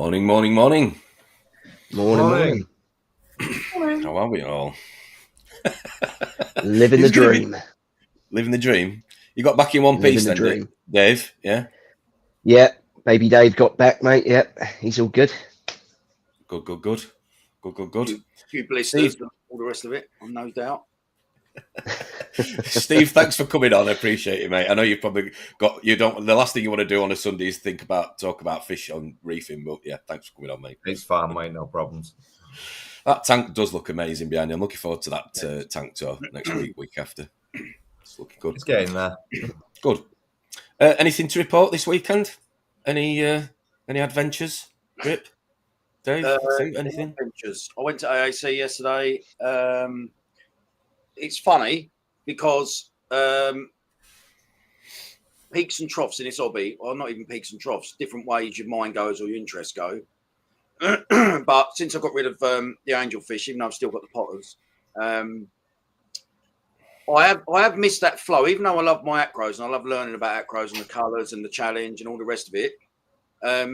Morning, morning, morning. Morning. How are we all? Living the dream. Living the dream. You got back in one piece then, Dave? Yeah? Yeah, baby Dave got back, mate. Yep, he's all good. Good. Few blisters and all the rest of it, no doubt. Steve, thanks for coming on. I appreciate it, mate. I know you've probably the last thing you want to do on a Sunday is talk about fish on reefing, but yeah, thanks for coming on, mate. It's fine, mate, no problems. That tank does look amazing behind you. I'm looking forward to that tank tour next week after. It's looking good. It's getting there. Good. Anything to report this weekend? Any adventures? Drip? Dave, anything? Adventures. I went to AAC yesterday. It's funny because peaks and troughs in this hobby, or not even peaks and troughs, different ways your mind goes or your interests go. But since I got rid of the angelfish, even though I've still got the potters, I have missed that flow. Even though I love my acros and I love learning about acros and the colours and the challenge and all the rest of it, I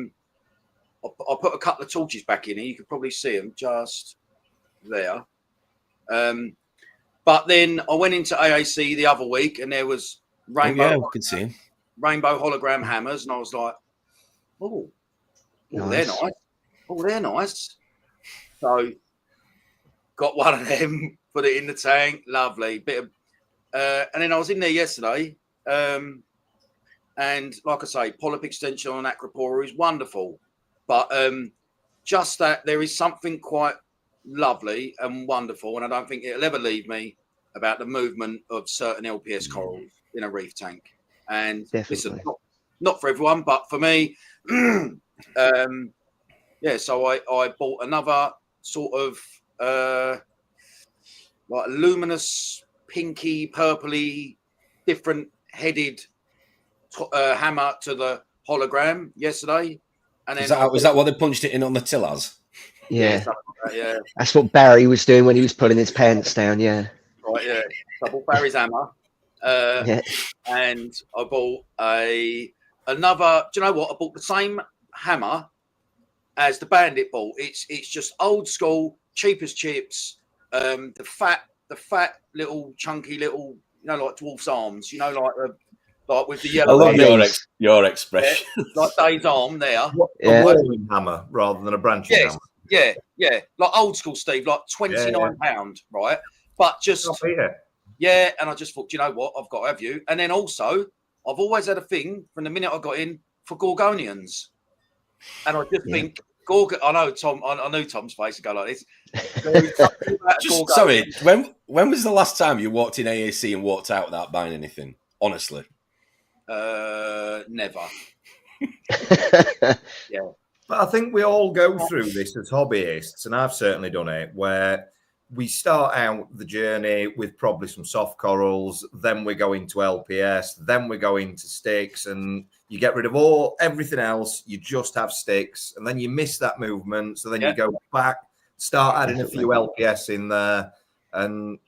put a couple of torches back in here. You could probably see them just there. But then I went into AAC the other week and there was rainbow hologram hammers, and I was like, oh, nice. They're nice. Oh, they're nice. So got one of them, put it in the tank, lovely. And then I was in there yesterday, and like I say, polyp extension on Acropora is wonderful, but just that there is something quite lovely and wonderful, and I don't think it'll ever leave me, about the movement of certain LPS corals in a reef tank. And listen, not for everyone, but for me, so I bought another sort of like luminous, pinky, purpley, different headed hammer to the hologram yesterday. And then was that what they punched it in on the tillers? Yeah. Yeah. That's what Barry was doing when he was pulling his pants down, yeah. Right, yeah. So I bought Barry's hammer. And I bought another, do you know what? I bought the same hammer as the Bandit ball. It's just old school, cheap as chips. The fat little chunky little, like dwarf's arms, like with the yellow. I love your expression. Yeah, like Dave's arm there. A walling hammer rather than a branching hammer. Yeah. Like old school Steve, like £29, right? But just and I just thought, you know what, I've got to have you. And then also, I've always had a thing from the minute I got in for Gorgonians. And I just think I know Tom. I knew Tom's face would go like this. Sorry, when was the last time you walked in AAC and walked out without buying anything? Honestly, never. Yeah, but I think we all go through this as hobbyists, and I've certainly done it, where we start out the journey with probably some soft corals, then we go into LPS, then we go into sticks, and you get rid of everything else. You just have sticks, and then you miss that movement. So then you go back, start adding a few LPS in there, and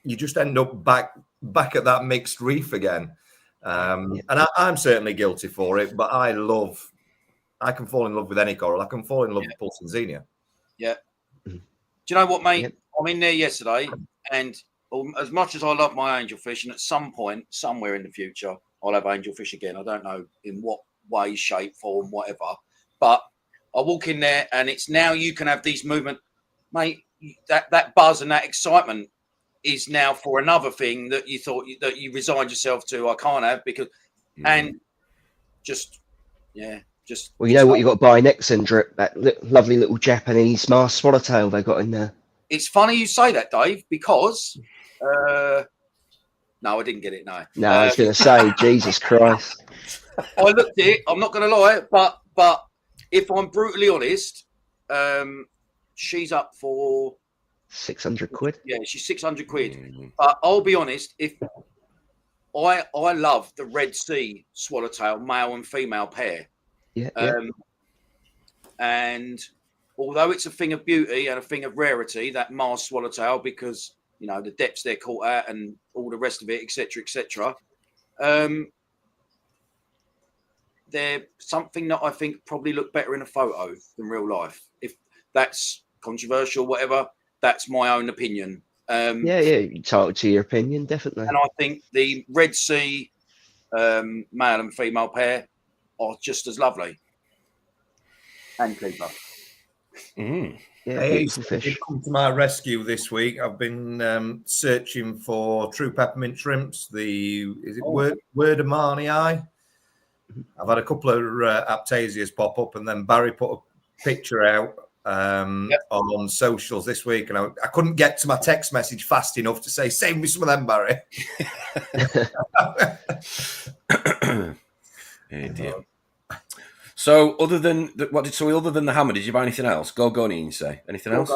you just end up back at that mixed reef again. And I'm certainly guilty for it, but I can fall in love with any coral. I can fall in love with Pulse and Xenia. Yeah. Do you know what, mate? I'm in there yesterday, and as much as I love my angelfish, and at some point, somewhere in the future, I'll have angelfish again. I don't know in what way, shape, form, whatever. But I walk in there, and it's now you can have these movement, mate. That buzz and that excitement is now for another thing that you thought that you resigned yourself to. I can't have because, and just. Well, you know what you got to buy next, then, Drip? That lovely little Japanese masked swallowtail they got in there. It's funny you say that, Dave, because no, I didn't get it. No, I was going to say, Jesus Christ. I looked at it. I'm not going to lie, but if I'm brutally honest, she's up for 600 quid. Yeah, she's 600 quid. But I'll be honest, if I love the Red Sea swallowtail, male and female pair. And although it's a thing of beauty and a thing of rarity, that Mars swallowtail, because the depths they're caught at and all the rest of it, etc., they're something that I think probably look better in a photo than real life. If that's controversial, whatever, that's my own opinion. Yeah, you're entitled to your opinion, definitely. And I think the Red Sea male and female pair are just as lovely and clever. Yeah, beautiful fish. You've come to my rescue this week. I've been searching for true peppermint shrimps. Word of Marnie? I've had a couple of Aptasias pop up, and then Barry put a picture out on socials this week, and I couldn't get to my text message fast enough to say, save me some of them, Barry. Dear. So other than the hammer, did you buy anything else? Gorgonian, say anything else?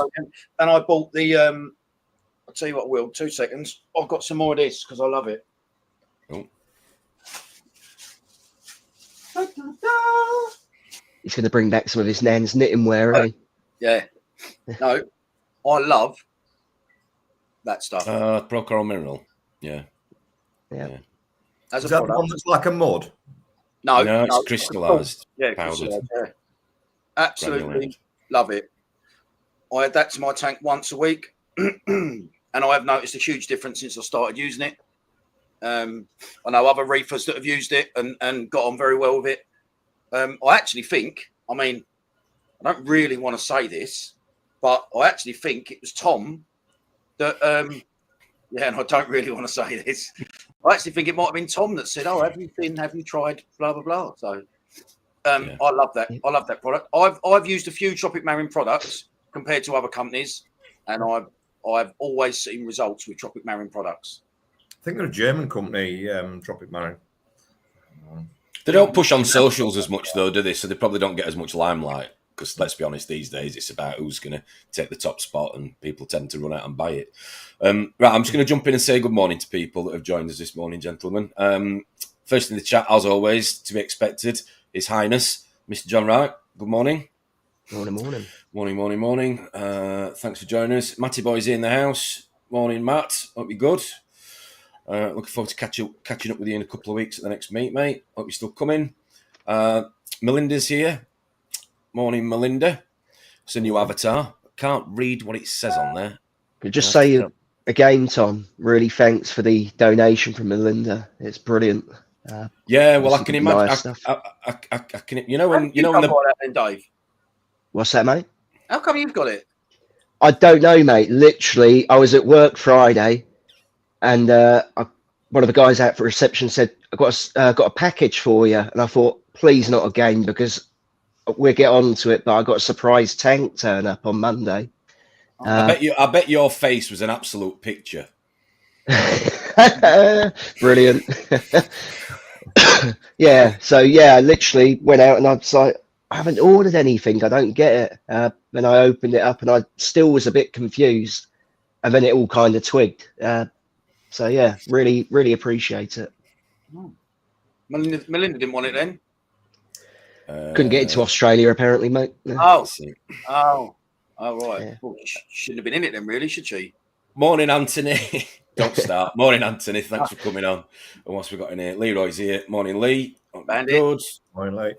And I bought the I'll tell you what, Will, 2 seconds. I've got some more of this because I love it. Oh. He's going to bring back some of his nan's knitting wear, eh? Yeah. No, I love that stuff. Pro Coral Mineral. Yeah. As Is that the one that's like a mud? No, it's crystallized powdered. Yeah. Absolutely love it. I add that to my tank once a week, and I have noticed a huge difference since I started using it. I know other reefers that have used it and got on very well with it. I actually think, I don't really want to say this, but I actually think it was Tom that, and I don't really want to say this. I actually think it might have been Tom that said, have you tried blah, blah, blah. So I love that. I love that product. I've used a few Tropic Marine products compared to other companies, and I've always seen results with Tropic Marine products. I think they're a German company, Tropic Marine. They don't push on socials as much, though, do they? So they probably don't get as much limelight. Because let's be honest, these days it's about who's going to take the top spot, and people tend to run out and buy it. Right, I'm just going to jump in and say good morning to people that have joined us this morning, gentlemen. First in the chat, as always, to be expected, His Highness, Mr. John Wright. Good morning. Morning. Thanks for joining us. Matty Boy's in the house. Morning, Matt. Hope you're good. Looking forward to catching up with you in a couple of weeks at the next meet, mate. Hope you're still coming. Melinda's here. Morning, Melinda. It's a new avatar. Can't read what it says on there. Could just say again, Tom, really thanks for the donation from Melinda. It's brilliant. I can imagine. I can. When Dave. What's that, mate? How come you've got it? I don't know, mate. Literally, I was at work Friday, and one of the guys out for reception said, "I got a package for you," and I thought, please not again, because we'll get on to it, but I got a surprise tank turn up on Monday. I bet your face was an absolute picture. Brilliant. I literally went out and I was like, I haven't ordered anything. I don't get it. Then I opened it up and I still was a bit confused. And then it all kind of twigged. Really, really appreciate it. Melinda didn't want it then? Couldn't get into Australia, apparently, mate. Right. Yeah. Well, she shouldn't have been in it then, really, should she? Morning, Anthony. Don't start. Morning, Anthony. Thanks for coming on. And what's we got in here? Leroy's here. Morning, Lee. Good. Morning, Lee.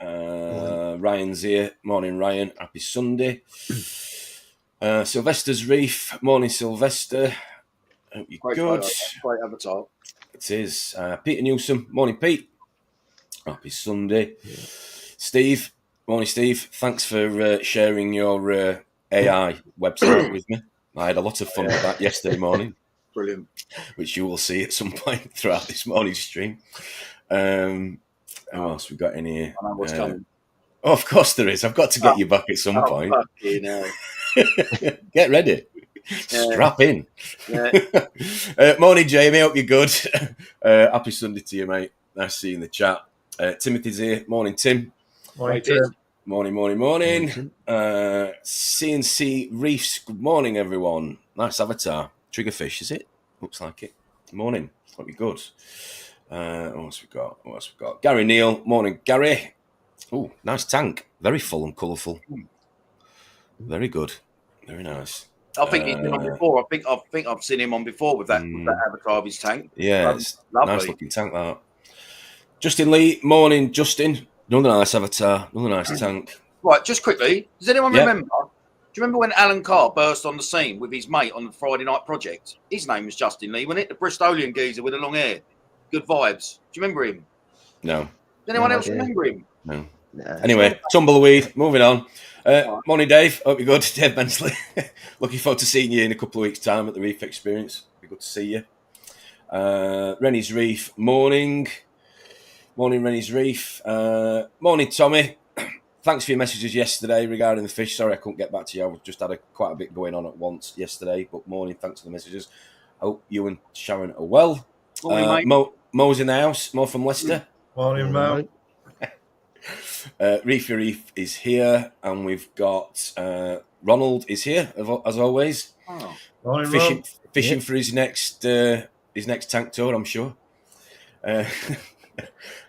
Ryan's here. Morning, Ryan. Happy Sunday. Sylvester's Reef. Morning, Sylvester. Hope you're good. Great avatar. It is. Peter Newsom. Morning, Pete. Happy Sunday. Yeah. Steve. Morning, Steve. Thanks for sharing your AI website with me. I had a lot of fun with that yesterday morning. Brilliant. Which you will see at some point throughout this morning's stream. Who else we got in here? I know what's coming. Oh, of course there is. I've got to get you back at some point. Get ready. Strap in. Yeah. Morning, Jamie. Hope you're good. Happy Sunday to you, mate. Nice to see you in the chat. Timothy's here. Morning, Tim. Morning, Tim. Morning. CNC Reefs. Good morning, everyone. Nice avatar. Triggerfish, is it? Looks like it. Morning. Hope you're good. What else we got? Gary Neal. Morning, Gary. Oh, nice tank. Very full and colourful. Very good. Very nice. I think he's been on before. I think I've seen him on before with that avatar of his tank. Yeah, it's nice looking tank that. Justin Lee. Morning, Justin. Another nice avatar, another nice tank. Right, just quickly, does anyone remember? Do you remember when Alan Carr burst on the scene with his mate on the Friday Night Project? His name was Justin Lee, wasn't it? The Bristolian geezer with the long hair. Good vibes. Do you remember him? No. Does anyone else remember him? No. Anyway, tumbleweed, moving on. Morning, Dave. Hope you're good. Dave Bensley. Looking forward to seeing you in a couple of weeks' time at the Reef Experience. Be good to see you. Rennie's Reef, morning. Morning, Rennie's Reef. Morning, Tommy. Thanks for your messages yesterday regarding the fish. Sorry I couldn't get back to you. I just had quite a bit going on at once yesterday. But morning, thanks for the messages. Hope you and Sharon are well. Morning, mate. Mo's in the house. Mo from Leicester. Morning, Mo. Reefy Reef is here, and we've got Ronald is here as always. Oh. Morning, fishing for his next tank tour, I'm sure.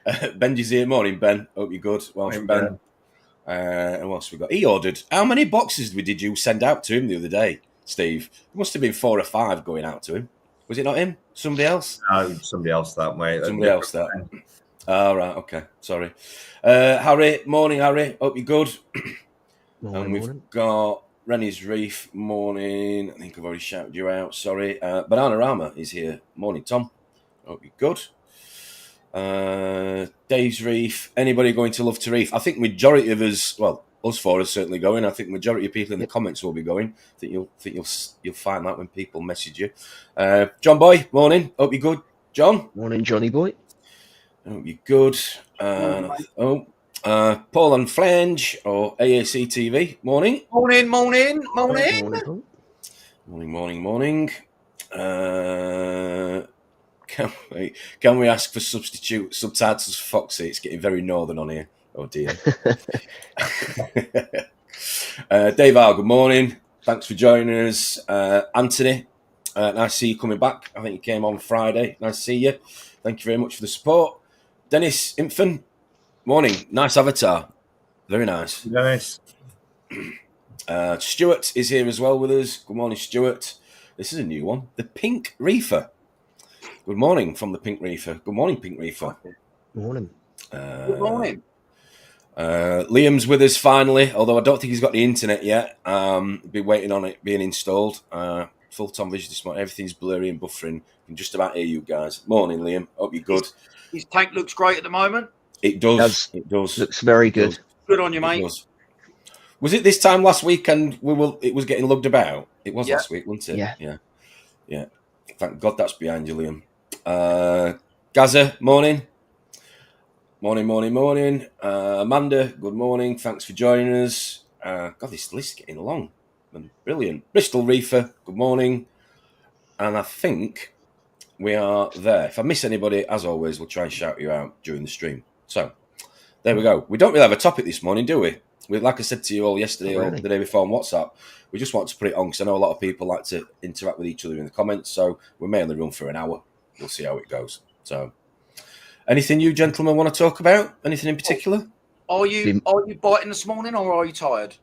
Benji's here. Morning, Ben. Hope you're good. Welcome, Ben. And what else we got? He ordered. How many boxes did you send out to him the other day, Steve? There must have been 4 or 5 going out to him. Was it not him? Somebody else? No, somebody else that way. Somebody else that. Right. Okay. Sorry. Harry. Morning, Harry. Hope you're good. And we've got Rennie's Reef. Morning. I think I've already shouted you out. Sorry. Bananarama is here. Morning, Tom. Hope you're good. Dave's Reef. Anybody going to Love to Reef? I think majority of us, well, us 4 are certainly going. I think majority of people in the comments will be going. I think you'll find that when people message you. John Boy, morning. Hope you're good. John. Morning, Johnny Boy. Hope you're good. Paul and Flange or AAC TV. Morning. Morning. Morning. Can we ask for substitute subtitles for Foxy? It's getting very northern on here. Oh dear. Dave R, good morning. Thanks for joining us. Anthony, nice to see you coming back. I think you came on Friday. Nice to see you. Thank you very much for the support. Dennis Infant, morning. Nice avatar. Very nice. Nice. Stuart is here as well with us. Good morning, Stuart. This is a new one. The Pink Reefer. Good morning from the Pink Reefer. Good morning, Pink Reefer. Morning. Good morning. Liam's with us finally, although I don't think he's got the internet yet. Been waiting on it being installed. Full Tom Vision this morning. Everything's blurry and buffering. I can just about hear you guys. Morning, Liam. Hope you're good. His tank looks great at the moment. It does. It does. Looks very good. Good on you, mate. Was it this time last week and it was getting lugged about? It was last week, wasn't it? Yeah. Thank God that's behind you, Liam. Gaza, morning. Morning. Amanda, good morning. Thanks for joining us. God, this list is getting long. Brilliant. Bristol Reefer, good morning. And I think we are there. If I miss anybody, as always, we'll try and shout you out during the stream. So, there we go. We don't really have a topic this morning, do we? Like I said to you all yesterday or the day before on WhatsApp, we just want to put it on because I know a lot of people like to interact with each other in the comments. So, we may only run for an hour. We'll see how it goes. So, anything you gentlemen want to talk about? Anything in particular? Are you biting this morning or are you tired?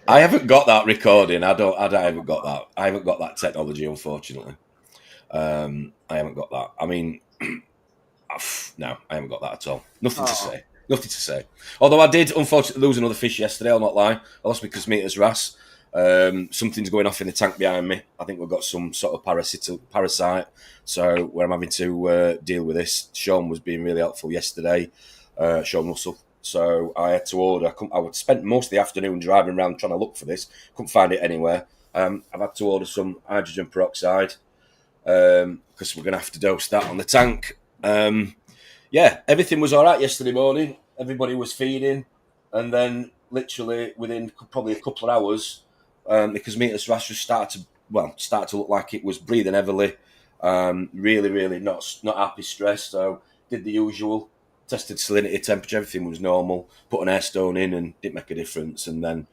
I haven't got that recording. I haven't got that. I haven't got that technology, unfortunately. I haven't got that. I mean, no, I haven't got that at all. Nothing to say. Although I did, unfortunately, lose another fish yesterday. I'll not lie. I lost my Cosmetas wrasse. Something's going off in the tank behind me. I think we've got some sort of parasite. So where I'm having to deal with this. Sean was being really helpful yesterday. Sean Russell. So I had to order. I would spend most of the afternoon driving around trying to look for this. Couldn't find it anywhere. I've had to order some hydrogen peroxide because we're going to have to dose that on the tank. Everything was all right yesterday morning. Everybody was feeding. And then literally within probably a couple of hours, the Cosmetas wrasse just started to look like it was breathing heavily. Really, really not happy, stressed. So did the usual. Tested salinity, temperature, everything was normal. Put an air stone in and didn't make a difference. And then,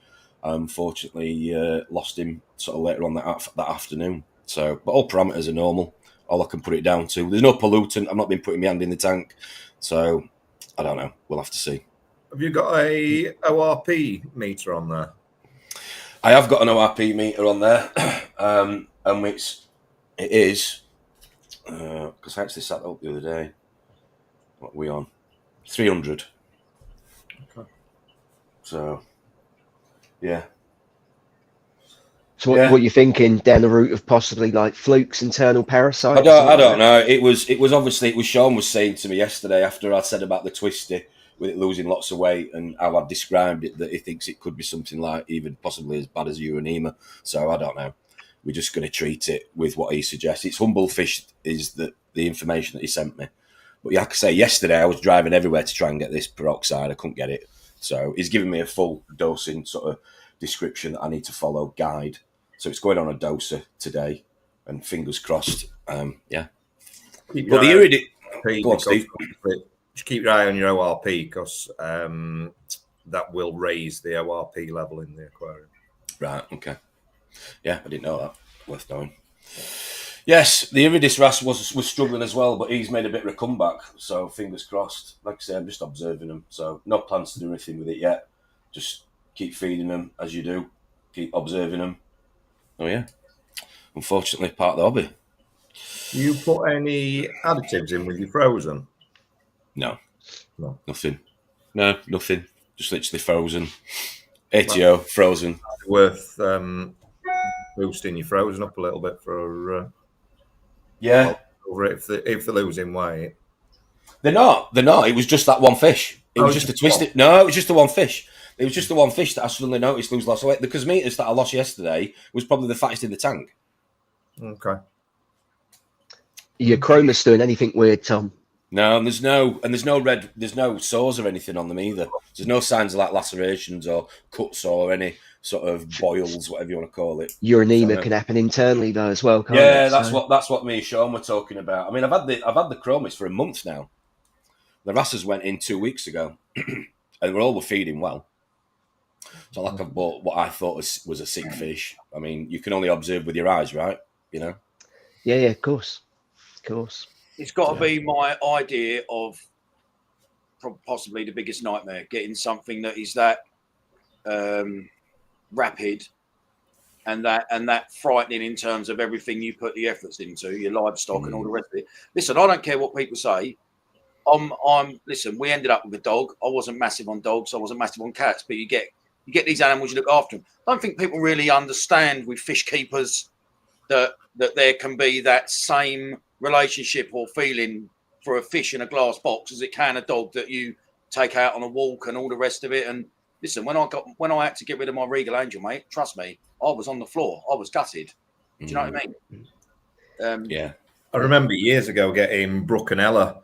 unfortunately, lost him sort of later on that afternoon. So, but all parameters are normal. All I can put it down to. There's no pollutant. I've not been putting my hand in the tank. So, I don't know. We'll have to see. Have you got a ORP meter on there? I have got an ORP meter on there. And it is, because I actually sat up the other day. What are we on? 300. Okay. So, yeah. So what are you thinking down the route of possibly like flukes, internal parasites? I don't know. It was obviously, it was Sean was saying to me yesterday after I said about the twisty with it losing lots of weight and how I described it, that he thinks it could be something like even possibly as bad as uranema. So I don't know. We're just going to treat it with what he suggests. It's humble fish is the information that he sent me. But like I say, yesterday I was driving everywhere to try and get this peroxide. I couldn't get it. So he's given me a full dosing sort of description that I need to follow, guide. So it's going on a doser today, and fingers crossed. Yeah. But the iridate. Go on, Steve. Just keep your eye on your ORP because that will raise the ORP level in the aquarium. Right. Okay. Yeah, I didn't know that. Worth knowing. Yes, the Iridis wrasse was struggling as well, but he's made a bit of a comeback. So fingers crossed. Like I say, I'm just observing him. So no plans to do anything with it yet. Just keep feeding them as you do. Keep observing them. Oh yeah. Unfortunately, part of the hobby. Do you put any additives in with your frozen? No. Nothing. No, nothing. Just literally frozen. ATO, frozen. Worth boosting your frozen up a little bit for yeah. If they're losing weight. They're not. It was just that one fish. It was just a twisted. No, it was just the one fish. It was just the one fish that I suddenly noticed lose lots of weight. The cosmetas that I lost yesterday was probably the fattest in the tank. Okay. Your chroma's doing anything weird, Tom? No, and there's no sores or anything on them either. There's no signs of like lacerations or cuts or any sort of boils, whatever you want to call it. Uranema can happen internally though as well, can't it? that's what me and Sean were talking about. I mean, I've had the chromis for a month now. The wrasses went in 2 weeks ago, and we're all feeding well. So like I've bought what I thought was a sick fish. I mean, you can only observe with your eyes, right? You know. Yeah, of course. It's got to be my idea of possibly the biggest nightmare, getting something that is that rapid and that frightening in terms of everything you put the efforts into, your livestock and all the rest of it. Listen, I don't care what people say. Listen, we ended up with a dog. I wasn't massive on dogs. I wasn't massive on cats, but you get these animals, you look after them. I don't think people really understand with fish keepers that there can be that same relationship or feeling for a fish in a glass box as it can a dog that you take out on a walk and all the rest of it. And listen, when I had to get rid of my Regal Angel, mate, trust me, I was on the floor. I was gutted. Do you know what I mean? Yeah. I remember years ago getting Brucanella,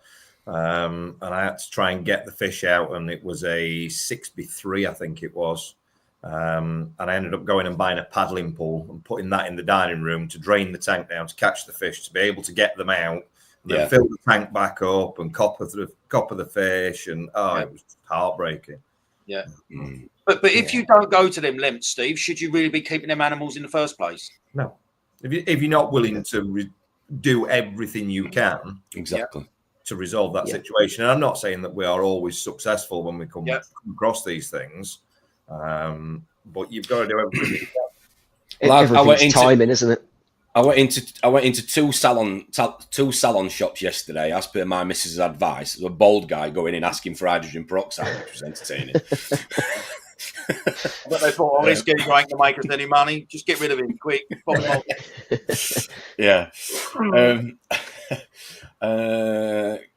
and I had to try and get the fish out, and it was a 6B3, I think it was. And I ended up going and buying a paddling pool and putting that in the dining room to drain the tank down to catch the fish, to be able to get them out, and then fill the tank back up and copper the fish, and it was heartbreaking. Yeah. But if you don't go to them lengths, Steve, should you really be keeping them animals in the first place? No. If you're not willing to do everything you can to resolve that situation, and I'm not saying that we are always successful when we come across these things. But you've got to do everything you can. Everything's timing, isn't it? I went into two salon shops yesterday, as per my missus' advice. There was a bald guy going in asking for hydrogen peroxide, which was entertaining. But they thought, this guy's going to make us any money. Just get rid of him quick. Yeah.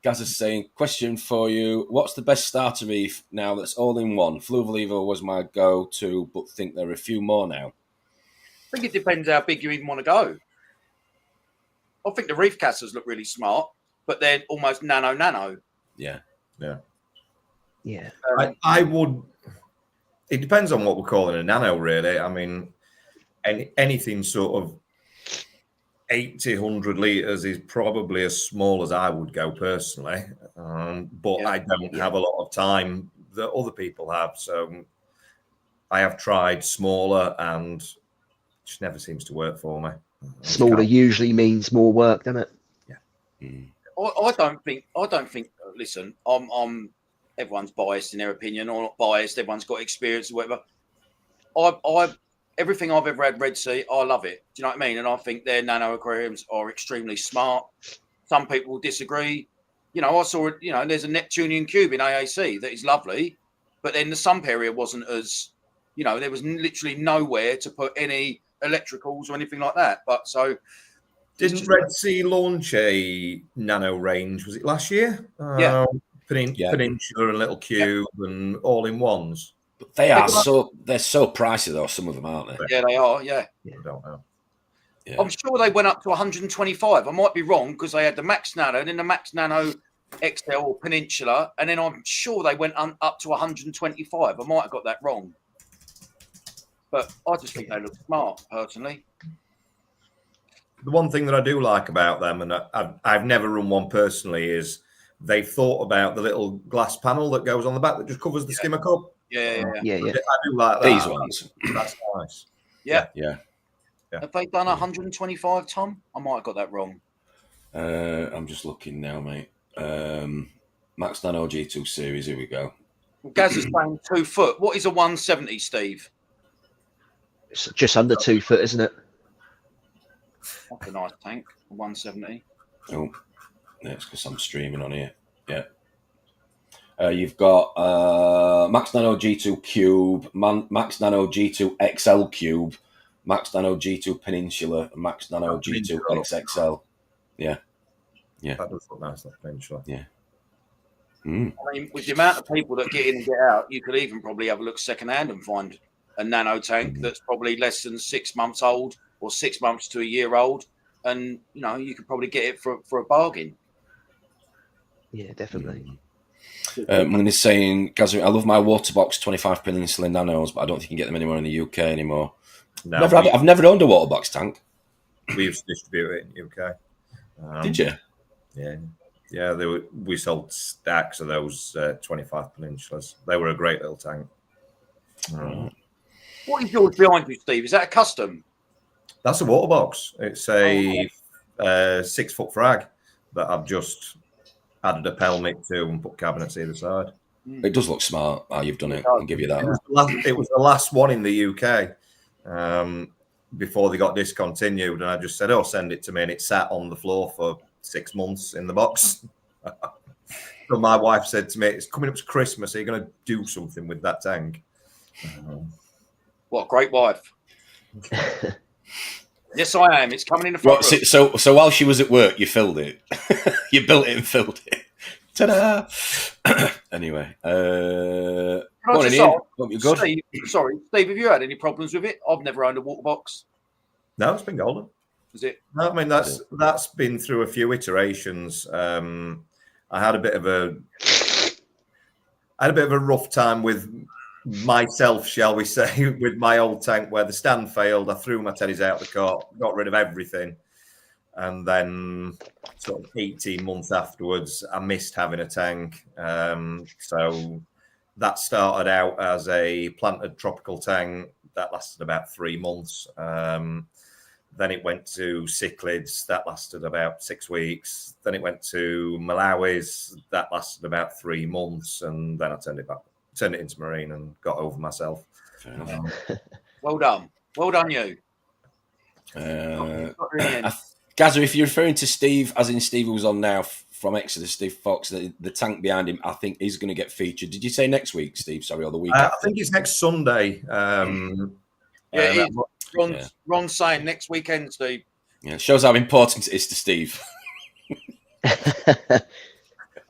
Gaz is saying, question for you. What's the best starter reef now that's all in one? Fluvilever was my go-to, but think there are a few more now. I think it depends how big you even want to go. I think the reef casters look really smart, but they're almost nano. Yeah. I would. It depends on what we're calling a nano, really. I mean, anything sort of 80, 100 litres is probably as small as I would go personally. But I don't have a lot of time that other people have. So I have tried smaller and it just never seems to work for me. Smaller usually means more work, doesn't it? Yeah. I don't think. Listen, I'm. Everyone's biased in their opinion, or not biased. Everyone's got experience or whatever. Everything I've ever had Red Sea, I love it. Do you know what I mean? And I think their nano aquariums are extremely smart. Some people will disagree. I saw, there's a Neptunian cube in AAC that is lovely, But then the sump area wasn't as, there was literally nowhere to put any electricals or anything like that. But so didn't Red Sea launch a Nano range? Was it last year? Yeah. Peninsula and Little Cube and all in ones. But they're so pricey though. Some of them, aren't they? Yeah, they are. Yeah. I don't know. Yeah. I'm sure they went up to 125. I might be wrong because they had the Max Nano and then the Max Nano XL or Peninsula, and then I'm sure they went up to 125. I might have got that wrong, but I just think they look smart, personally. The one thing that I do like about them, and I've never run one personally, is they've thought about the little glass panel that goes on the back that just covers the skimmer cup. Yeah. I do like that. These ones. That's nice. Yeah. Have they done 125, Tom? I might have got that wrong. I'm just looking now, mate. Max Nano G2 series. Here we go. Well, Gaz is saying 2 foot. What is a 170, Steve? It's just under 2 foot, isn't it? That's a nice tank. 170. Oh, that's because I'm streaming on here. Yeah. You've got Max Nano G2 Cube, Max Nano G2 XL Cube, Max Nano G2 Peninsula, and Max Nano G2 XXL. Yeah. That does look nice, that Peninsula. Yeah. I mean, with the amount of people that get in and get out, you could even probably have a look secondhand and find a Nano tank that's probably less than 6 months old or 6 months to a year old. And, you could probably get it for a bargain. Yeah, definitely. When he's saying, Gazzy, I love my Waterbox 25 Peninsula Nanos, but I don't think you can get them anywhere in the UK anymore. No, I've never owned a Waterbox tank. We used to distribute it in the UK. Did you? Yeah. Yeah, we sold stacks of those 25 Peninsulas. They were a great little tank. What is yours behind you, Steve? Is that a custom? That's a Waterbox. It's a 6 foot frag that I've just added a pelmet to and put cabinets either side. It does look smart how you've done it. I'll give you that. It was the last one in the UK before they got discontinued, and I just said, send it to me, and it sat on the floor for 6 months in the box. So my wife said to me, it's coming up to Christmas, are you going to do something with that tank? What a great wife. Yes, I am. It's coming in the front room. So while she was at work, you filled it. You built it and filled it. Ta-da! Anyway, Steve, have you had any problems with it? I've never owned a Waterbox. No, it's been golden. Is it? No, I mean that's been through a few iterations. I had a bit of a rough time with myself, shall we say, with my old tank where the stand failed. I threw my teddies out the cart, got rid of everything, and then sort of 18 months afterwards, I missed having a tank. So that started out as a planted tropical tank that lasted about 3 months. Then it went to cichlids. That lasted about 6 weeks. Then it went to Malawi's. That lasted about 3 months. And then I turned it into marine and got over myself. Well done. Well done, you. Gazza, if you're referring to Steve, as in Steve who was on now from Xodis, Steve Fox, the tank behind him, I think is going to get featured. Did you say next week, Steve? Sorry, or the week after? I think it's next Sunday. Ron's saying next weekend, Steve. Yeah, it shows how important it is to Steve.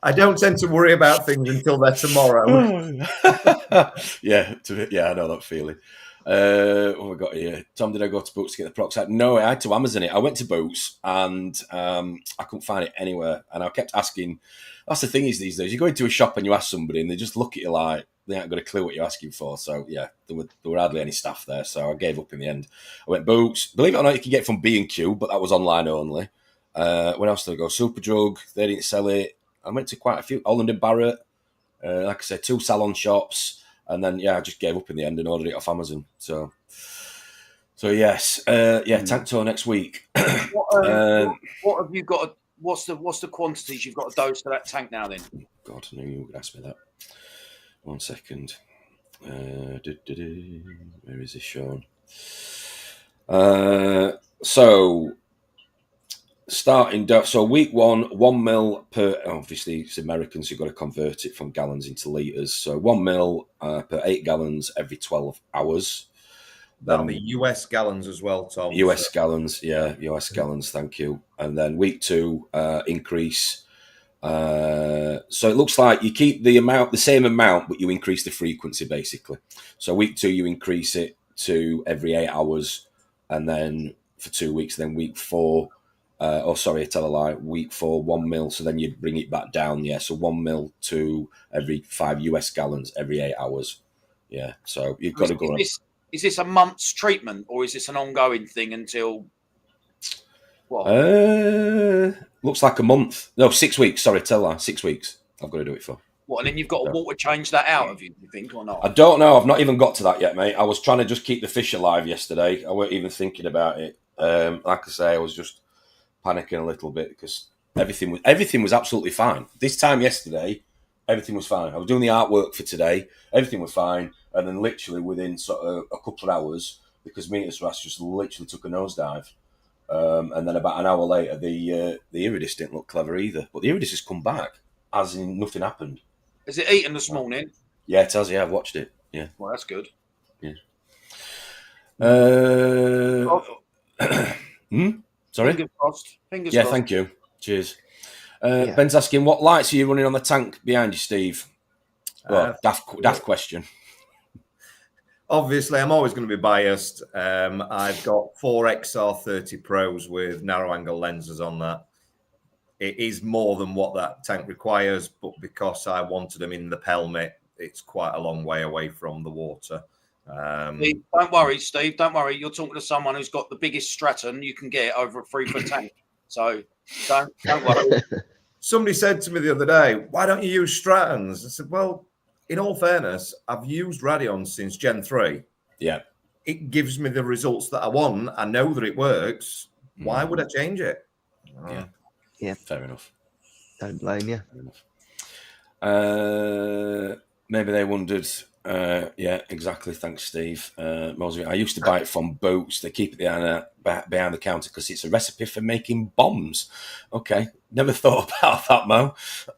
I don't tend to worry about things until they're tomorrow. Yeah, I know that feeling. What we got here? Tom, did I go to Boots to get the peroxide? No, I had to Amazon it. I went to Boots and I couldn't find it anywhere. And I kept asking. That's the thing is these days, you go into a shop and you ask somebody and they just look at you like they ain't got a clue what you're asking for. So yeah, there were hardly any staff there. So I gave up in the end. I went Boots. Believe it or not, you can get it from B&Q, but that was online only. Where else did I go? Superdrug. They didn't sell it. I went to quite a few. Holland and Barrett. Like I said, 2 salon shops. And then, I just gave up in the end and ordered it off Amazon. So yes. Tank tour next week. What have you got? What's the quantities you've got to dose for that tank now then? God, I knew you were going to ask me that. 1 second. Where is this shown? So starting so week 1 mil per, obviously it's Americans, you've got to convert it from gallons into litres, so 1 mil per 8 gallons every 12 hours. That'll be US gallons as well, Tom. US gallons, yeah, US gallons, thank you. And then week 2 increase, so it looks like you keep the same amount, but you increase the frequency basically. So week 2 you increase it to every 8 hours, and then for 2 weeks, then week 4 I tell a lie, week 4 1 mil, so then you bring it back down, so 1 mil to every 5 US gallons every 8 hours. Yeah, so you've got to go. Is this a month's treatment, or is this an ongoing thing until what? Looks like a month. No, 6 weeks. Sorry, tell that. 6 weeks. I've got to do it for. What? And then you've got to water change that out of you think, or not? I don't know. I've not even got to that yet, mate. I was trying to just keep the fish alive yesterday. I weren't even thinking about it. Like I say, I was just panicking a little bit because everything was absolutely fine. This time yesterday, everything was fine. I was doing the artwork for today. Everything was fine. And then literally within sort of a couple of hours, because Metis Ras just literally took a nosedive. And then about an hour later, the iridis didn't look clever either. But the iridis has come back, as in nothing happened. Has it eaten this morning? Yeah, it has. Yeah, I've watched it. Yeah. Well, that's good. Yeah. Sorry? Fingers crossed. Fingers yeah, crossed. Thank you. Cheers. Ben's asking, what lights are you running on the tank behind you, Steve? Well, daft question. Obviously, I'm always going to be biased. I've got 4 XR30 Pros with narrow angle lenses on that. It is more than what that tank requires, but because I wanted them in the pelmet, it's quite a long way away from the water. Steve, don't worry, Steve. Don't worry. You're talking to someone who's got the biggest Stratton you can get over a 3-foot tank. So don't worry. Somebody said to me the other day, why don't you use Strattons? I said, well, in all fairness, I've used Radion since Gen 3. Yeah. It gives me the results that I want. I know that it works. Why would I change it? Yeah. Fair enough. Don't blame you. Maybe they wondered. Yeah, exactly. Thanks, Steve. I used to buy it from boats. They keep it behind the counter because it's a recipe for making bombs. Okay. Never thought about that, Mo.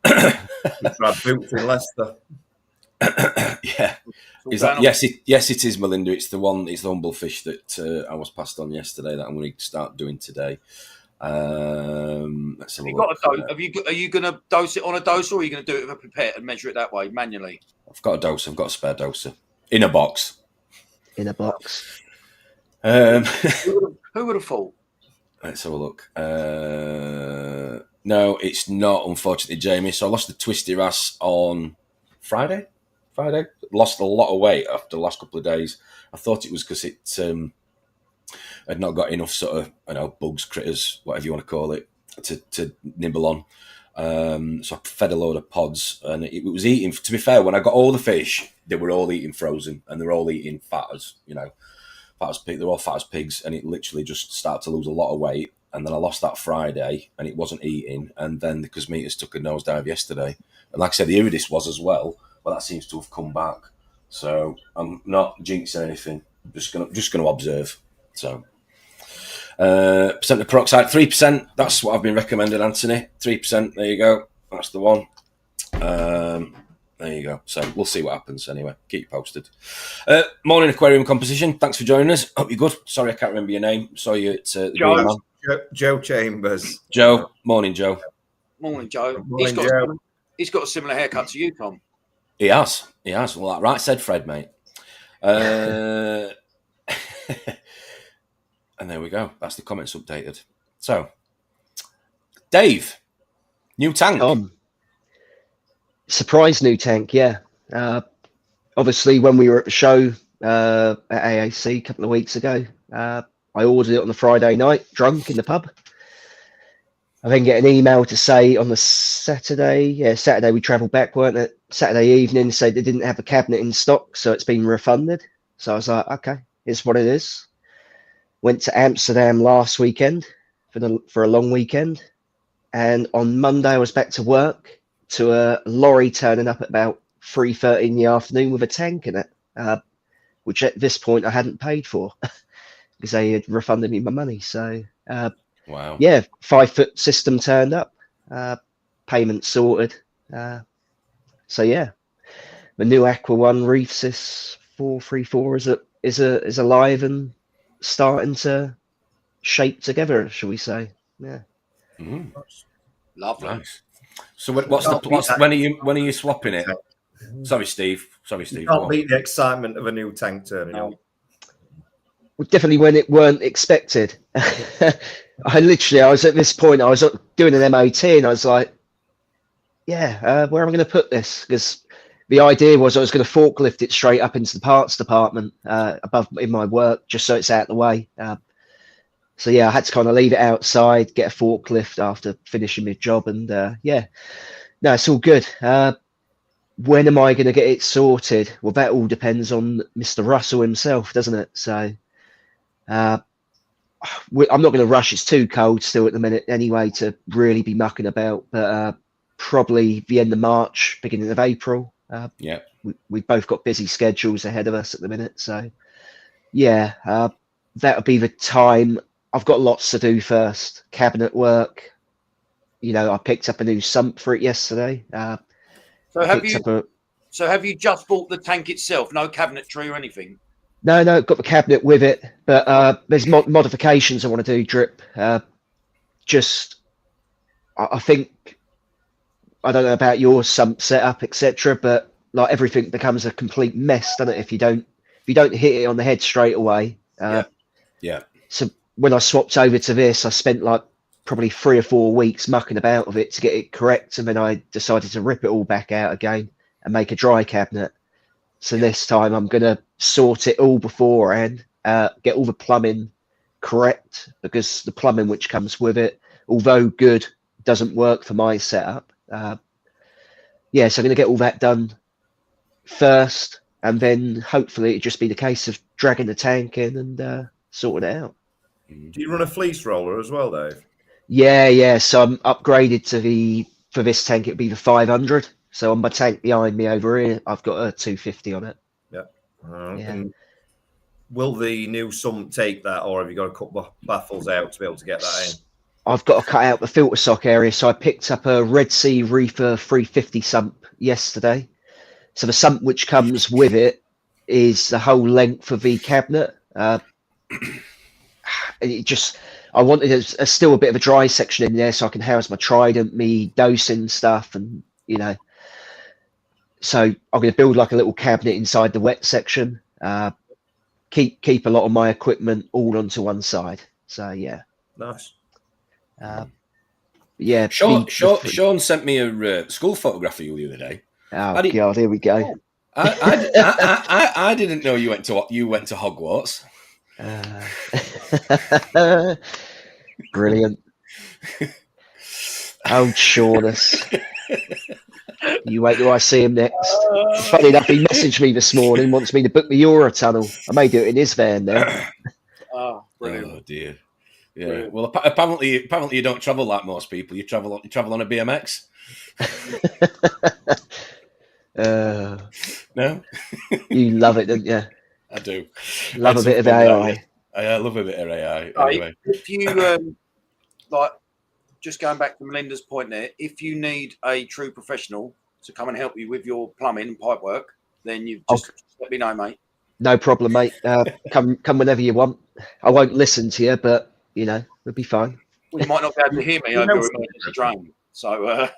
Tried boots in Leicester. Yeah. Yes, it is, Melinda. It's the humble fish that I was passed on yesterday that I'm going to start doing today. Let's have a look. Are you going to dose it on a doser, or are you going to do it with a pipette and measure it that way manually? I've got a doser. I've got a spare doser in a box. In a box. Who would have thought? Let's have a look. No, it's not, unfortunately, Jamie. So I lost the twisty Ras on Friday. Lost a lot of weight after the last couple of days. I thought it was because it had not got enough sort of, bugs, critters, whatever you want to call it, to nibble on. So I fed a load of pods, and it was eating. To be fair, when I got all the fish, they were all eating frozen, and they're all eating fat as pig. They're all fat as pigs, and it literally just started to lose a lot of weight. And then I lost that Friday, and it wasn't eating. And then the Cosmetas took a nosedive yesterday, and like I said, the iridis was as well, but that seems to have come back. So I'm not jinxing anything. I'm just gonna observe. So. Percent of peroxide, 3%. That's what I've been recommending, Anthony. 3%. There you go. That's the one. There you go. So we'll see what happens anyway. Keep you posted. Morning, Aquarium Composition. Thanks for joining us. Hope you're good. Sorry, I can't remember your name. Saw you at the Green Man. Joe Chambers. Joe. Morning, Joe. Morning, Joe. Morning, Joe. He's got a similar haircut to you, Tom. He has. Well, that right said Fred, mate. And there we go. That's the comments updated. So, Dave, new tank. Surprise new tank, yeah. Obviously, when we were at the show at AAC a couple of weeks ago, I ordered it on the Friday night, drunk in the pub. I then get an email to say on the Saturday. Saturday we travelled back, weren't it? Saturday evening, said they didn't have a cabinet in stock, so it's been refunded. So I was like, okay, it's what it is. Went to Amsterdam last weekend for a long weekend, and on Monday I was back to work to a lorry turning up at about 3:30 in the afternoon with a tank in it, which at this point I hadn't paid for because they had refunded me my money. So Wow. Yeah, 5-foot system turned up, payment sorted. So yeah, the new Aqua One Reef Sys 434 is alive and starting to shape together, shall we say? Yeah. Mm. Lovely. Nice. So when are you swapping it? Sorry, Steve. You can't beat the excitement of a new tank turning up. Well, definitely when it weren't expected. I was at this point, I was doing an MOT and I was like, yeah, where am I going to put this? Because the idea was I was going to forklift it straight up into the parts department above in my work, just so it's out of the way. So yeah, I had to kind of leave it outside, get a forklift after finishing my job, and yeah, no, it's all good. When am I going to get it sorted? Well, that all depends on Mr. Russell himself, doesn't it? So I'm not going to rush. It's too cold still at the minute anyway to really be mucking about. But probably the end of March, beginning of April. Yeah. We've both got busy schedules ahead of us at the minute. So yeah, that'll be the time. I've got lots to do first. Cabinet work. You know, I picked up a new sump for it yesterday. So have you just bought the tank itself? No cabinetry or anything? No, got the cabinet with it, but there's modifications I want to do. Drip. I think I don't know about your sump setup, etc., but like everything becomes a complete mess, doesn't it? If you don't hit it on the head straight away. Yeah. So when I swapped over to this, I spent like probably 3 or 4 weeks mucking about with it to get it correct, and then I decided to rip it all back out again and make a dry cabinet. So this time I'm going to sort it all beforehand, get all the plumbing correct, because the plumbing which comes with it, although good, doesn't work for my setup. Yeah, so I'm going to get all that done first, and then hopefully it'll just be the case of dragging the tank in and sorting it out. Do you run a fleece roller as well, Dave? Yeah. So I'm upgraded for this tank, it'd be the 500. So on my tank behind me over here, I've got a 250 on it. Yeah. Yeah. And will the new sump take that, or have you got to cut baffles out to be able to get that in? I've got to cut out the filter sock area, so I picked up a Red Sea Reefer 350 sump yesterday. So the sump which comes with it is the whole length of the cabinet. I wanted still a bit of a dry section in there so I can house my trident, me dosing stuff, and you know. So I'm going to build like a little cabinet inside the wet section. Keep a lot of my equipment all onto one side. So yeah. Nice. Yeah. Sean sent me a school photograph of you the other day. Oh God, here we go. I didn't know you went to Hogwarts. Brilliant. Oh, Shaunus. You wait till I see him next. Funny enough, he messaged me this morning, wants me to book the Eurotunnel. I may do it in his van now. Oh, brilliant. Oh dear. Yeah. Brilliant. Well, apparently you don't travel like most people. You travel on a BMX. No. You love it, don't you? I do. Love a bit of AI. I love a bit of AI. Anyway. If you like, just going back to Melinda's point there, if you need a true professional to come and help you with your plumbing and pipe work, then you just let me know, mate. No problem, mate. Come whenever you want. I won't listen to you, but you know, it'll be fine. Well, you might not be able to hear me over your emergency drone. So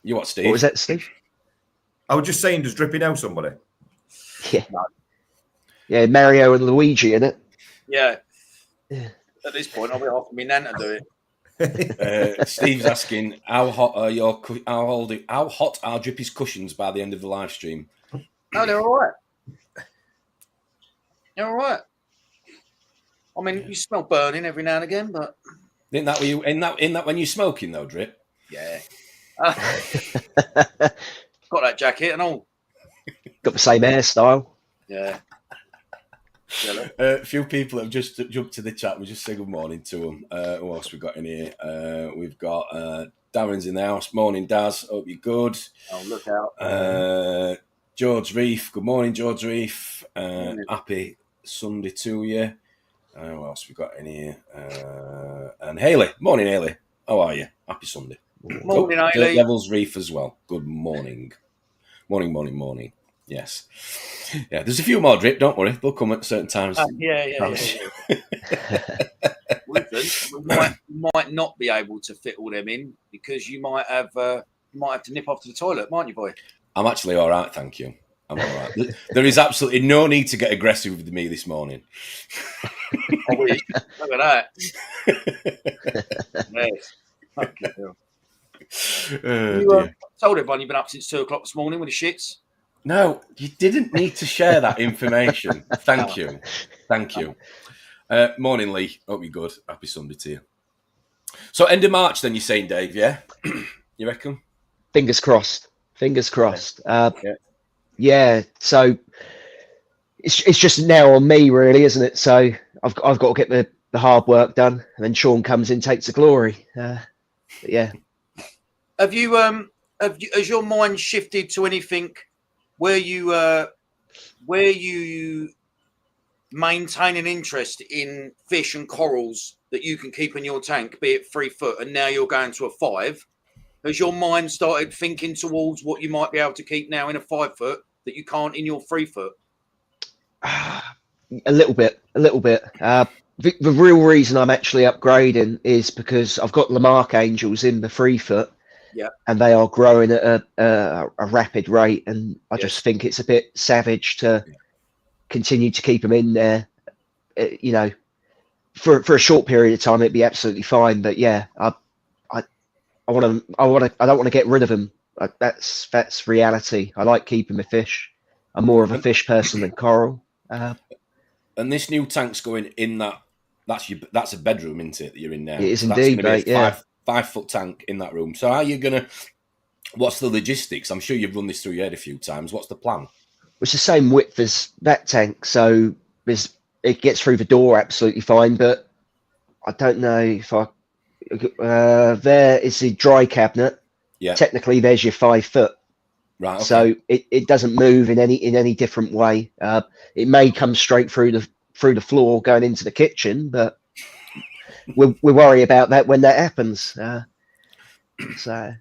you what, Steve? What was that, Steve? I was just saying, does Drippy know somebody? Yeah. Yeah, Mario and Luigi in it. Yeah. At this point, I'll be asking me nan to do it. Steve's asking, how hot are Drippy's cushions by the end of the live stream? No, they're all right. They're all right. I mean, you smell burning every now and again, but Isn't that when you're smoking though, Drip? Yeah. Got that jacket and all. Got the same hairstyle. Yeah. A few people have just jumped to the chat. We'll just say good morning to them. Who else we got in here? We've got Darren's in the house. Morning, Daz. Hope you're good. Oh, look out. George Reef. Good morning, George Reef. Happy Sunday to you. Who else we got in here? And Hayley. Morning, Hayley. How are you? Happy Sunday. Morning, Hayley. Devil's Reef as well. Good morning. Morning. Yes. Yeah, there's a few more drip, don't worry. They'll come at certain times. Yeah. Listen, we might not be able to fit all them in because you might have to nip off to the toilet, mightn't you, boy? I'm actually all right, thank you. I'm all right. There is absolutely no need to get aggressive with me this morning. I wish. Look at that. Yes. Okay. You told everyone you've been up since 2 o'clock this morning with the shits. No, you didn't need to share that information. Thank you. Morning, Lee. Hope you're good. Happy Sunday to you. So end of March then, you're saying, Dave, yeah? You reckon? Fingers crossed. Yeah, so it's just now on me, really, isn't it? So I've got to get the hard work done, and then Sean comes in, takes the glory. Yeah. Have you has your mind shifted to anything where you maintain an interest in fish and corals that you can keep in your tank, be it 3 foot, and now you're going to a 5? Has your mind started thinking towards what you might be able to keep now in a 5 foot that you can't in your 3 foot? A little bit. The real reason I'm actually upgrading is because I've got Lamarck Angels in the 3 foot. Yeah, and they are growing at a rapid rate, and I just think it's a bit savage to continue to keep them in there. You know, for a short period of time, it'd be absolutely fine. But yeah, I don't want to get rid of them. That's reality. I like keeping my fish. I'm more of a fish person than coral. And this new tank's going in that. That's a bedroom, isn't it? That you're in now. It is indeed, mate. Yeah. 5 foot tank in that room. So how are you gonna? What's the logistics? I'm sure you've run this through your head a few times. What's the plan? It's the same width as that tank, so it gets through the door absolutely fine. But I don't know if I. There is the dry cabinet. Yeah. Technically, there's your 5 foot. Right. Okay. So it doesn't move in any different way. It may come straight through the floor going into the kitchen, but we worry about that when that happens. So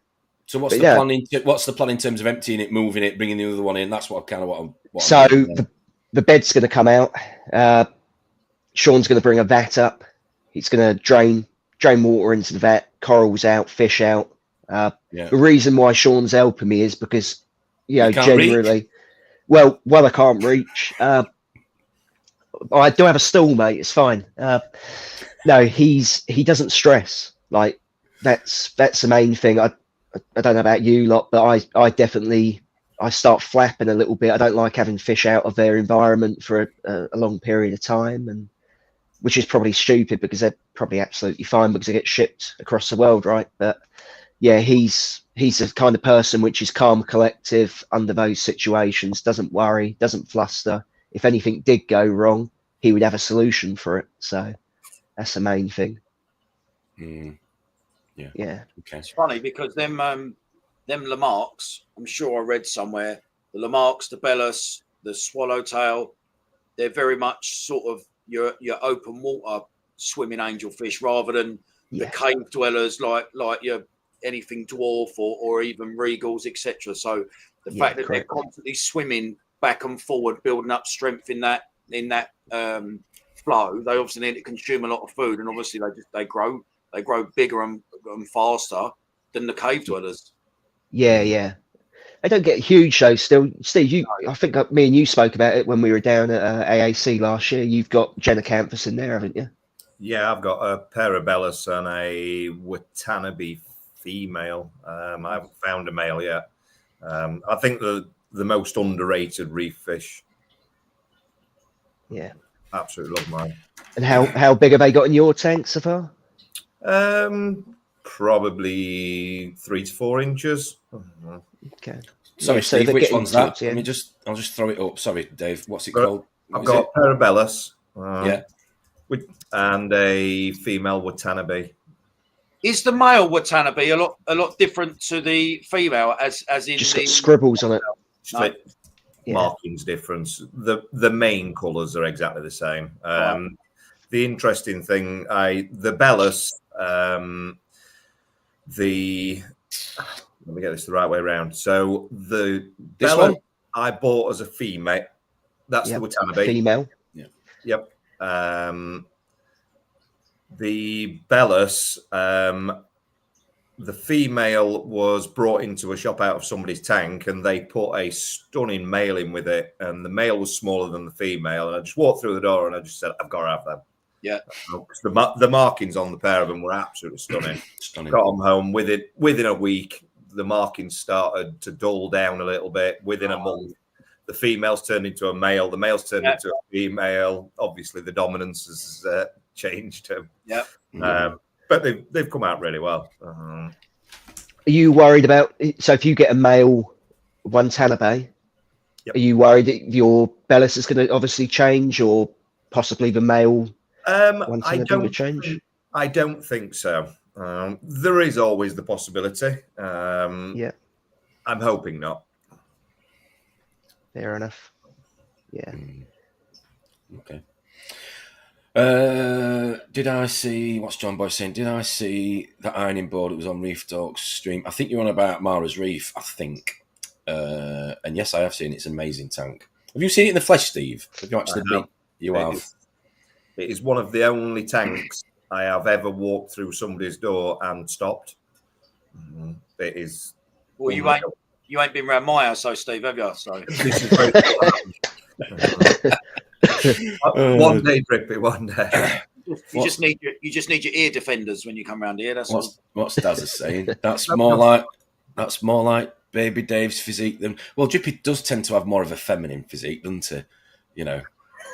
what's the plan? What's the plan in terms of emptying it, moving it, bringing the other one in? That's what I'm. The bed's going to come out. Sean's going to bring a vat up. He's going to drain water into the vat, corals out, fish out. The reason why Sean's helping me is because generally, well, I can't reach. I do have a stool, mate. It's fine. No, he doesn't stress. Like that's the main thing. I don't know about you lot, but I definitely start flapping a little bit. I don't like having fish out of their environment for a long period of time, and which is probably stupid because they're probably absolutely fine because they get shipped across the world, right? But yeah, he's the kind of person which is calm, collective under those situations, doesn't worry, doesn't fluster. If anything did go wrong, he would have a solution for it. So that's the main thing. Yeah. Okay. It's funny because them Lamarcks, I'm sure I read somewhere, the Lamarcks, the Bellas, the swallowtail, they're very much sort of your open water swimming angelfish rather than the cave dwellers like your anything dwarf or even regals, etc. So the fact that they're constantly swimming back and forward, building up strength in that flow, they obviously need to consume a lot of food, and obviously they grow bigger and faster than the cave dwellers. Yeah. They don't get huge though. Still, Steve, I think me and you spoke about it when we were down at AAC last year. You've got Genocanthus in there, haven't you? Yeah, I've got a Parabellus and a Watanabe female. I haven't found a male yet. I think the most underrated reef fish. Yeah, absolutely love mine. And how big have they got in your tank so far? Probably 3 to 4 inches. Okay. Sorry, Steve, which one's that? I'll just throw it up. Sorry, Dave. What's it called? I've got Parabellus. Yeah. And a female Watanabe. Is the male Watanabe a lot different to the female? As in just got scribbles on it. No. Markings difference. The main colours are exactly the same. the interesting thing, the Bellas, let me get this the right way around. So the Bella I bought as a female. That's the Watanabe. Female. Yeah. Yep. The Bellas, the female was brought into a shop out of somebody's tank, and they put a stunning male in with it, and the male was smaller than the female. And I just walked through the door and I just said, I've got to have them. Yeah. The markings on the pair of them were absolutely stunning. Got them home within a week. The markings started to dull down a little bit. Within a month, the females turned into a male. The males turned into a female. Obviously, the dominance has changed them. Yeah. But they've come out really well. Are you worried about? So if you get a male Watanabe, are you worried that your Bellas is going to obviously change, or possibly the male Watanabe will change? I don't think so. There is always the possibility. I'm hoping not. Fair enough. Yeah. Okay. Did I see what's John Boy saying? Did I see that ironing board? It was on Reef Talks stream. I think you're on about Mara's Reef, I think. And yes, I have seen it. It's an amazing tank. Have you seen it in the flesh, Steve? Have you actually been? You have. It is one of the only tanks I have ever walked through somebody's door and stopped. It is. Well, you ain't been around my house, so Steve, have you? So this is very one day, Drippy, one day. You just need your ear defenders when you come around here. That's what's Daz is saying. That's more like Baby Dave's physique than. Well, Drippy does tend to have more of a feminine physique, doesn't he? You know,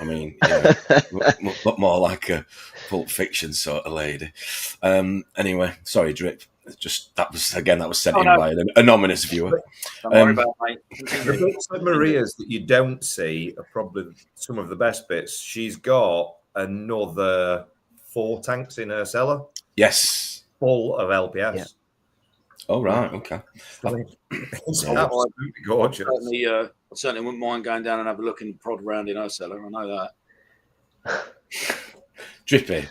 I mean, but more like a Pulp Fiction sort of lady. Anyway, sorry, Drip. That was sent in by an anonymous viewer. Don't worry about it, mate. The bits of Maria's that you don't see are probably some of the best bits. She's got another 4 tanks in her cellar. Yes. Full of LPS. Yeah. Oh, right. Okay. It's absolutely gorgeous. I certainly wouldn't mind going down and have a look and prod around in her cellar. I know that. Drippy,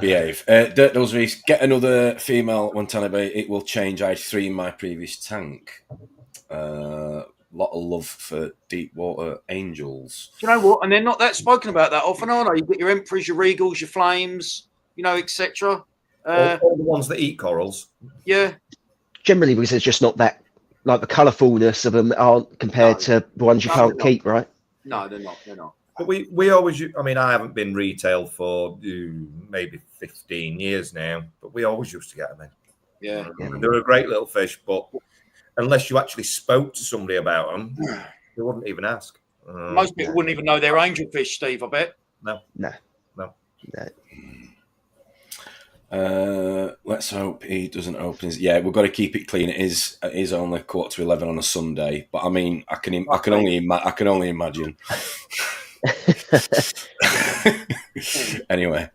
behave. Dirt Nose Reese, get another female Watanabe. It will change. I had 3 in my previous tank. Lot of love for deep water angels. Do you know what? And they're not that spoken about that often, are they? You get your Emperors, your Regals, your Flames, etc. All the ones that eat corals. Yeah. Generally, because there's just not that, like the colourfulness of them aren't compared to the ones you can't keep, right? No, they're not. They're not. But we always, I mean, I haven't been retail for maybe 15 years now, but we always used to get them in. Yeah. They're a great little fish, but unless you actually spoke to somebody about them, they wouldn't even ask. Most people wouldn't even know they're angelfish, Steve, I bet. No. Let's hope he doesn't open his. Yeah, we've got to keep it clean. It is only 11:15 on a Sunday, but I mean, I can only imagine. Anyway,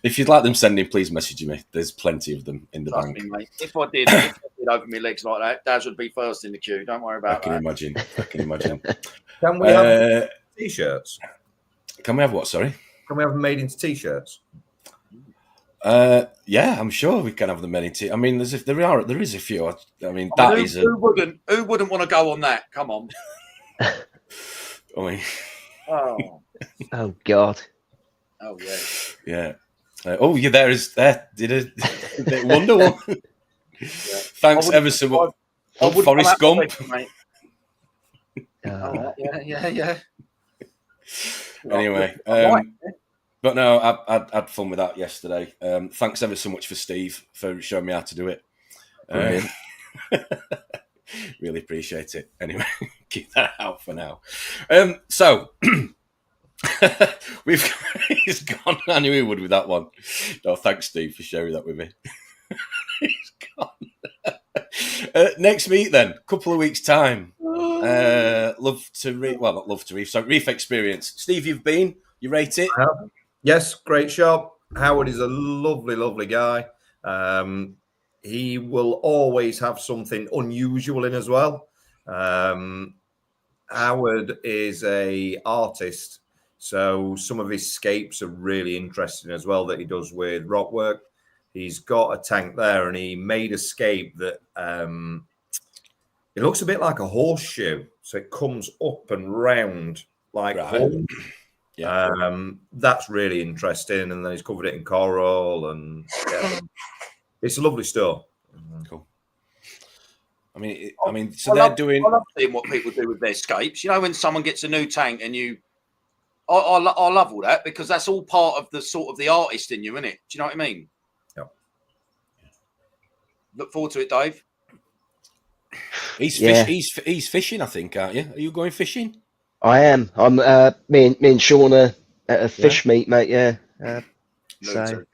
if you'd like them sending, please message me. There's plenty of them in the bank. Me, mate. If I did open my legs like that, Daz would be first in the queue. Don't worry about that. I can imagine. Can we have t-shirts? Can we have what? Sorry. Can we have them made into t-shirts? Yeah, I'm sure we can have them made into. I mean, there is a few. I mean, who wouldn't want to go on that? Come on. I mean. Oh God. Oh yeah. Yeah. Yeah. There. Did a Wonder Woman. Yeah. Thanks ever so much. Forrest Gump. Yeah. Anyway, but no, I had fun with that yesterday. Thanks ever so much for Steve for showing me how to do it. Really appreciate it. Anyway, keep that out for now. So he's gone. I knew he would with that one. No, thanks, Steve, for sharing that with me. He's gone. Next meet then, couple of weeks' time. Reef Experience. Steve, you've been. You rate it? Yes, great shop. Howard is a lovely, lovely guy. He will always have something unusual in as well. Howard is an artist, So some of his scapes are really interesting as well that he does with rock work. He's got a tank there, and he made a scape that it looks a bit like a horseshoe. So it comes up and round like a horn. Yeah. That's really interesting. And then he's covered it in coral, and it's a lovely store. Cool. I mean, so they're doing. I love seeing what people do with their scapes. You know, when someone gets a new tank, and I love all that, because that's all part of the sort of the artist in you, isn't it? Do you know what I mean? Yeah. Look forward to it, Dave. He's fishing, I think, aren't you? Are you going fishing? I am. I'm. Me and Sean are at a fish meet, mate. Yeah. So.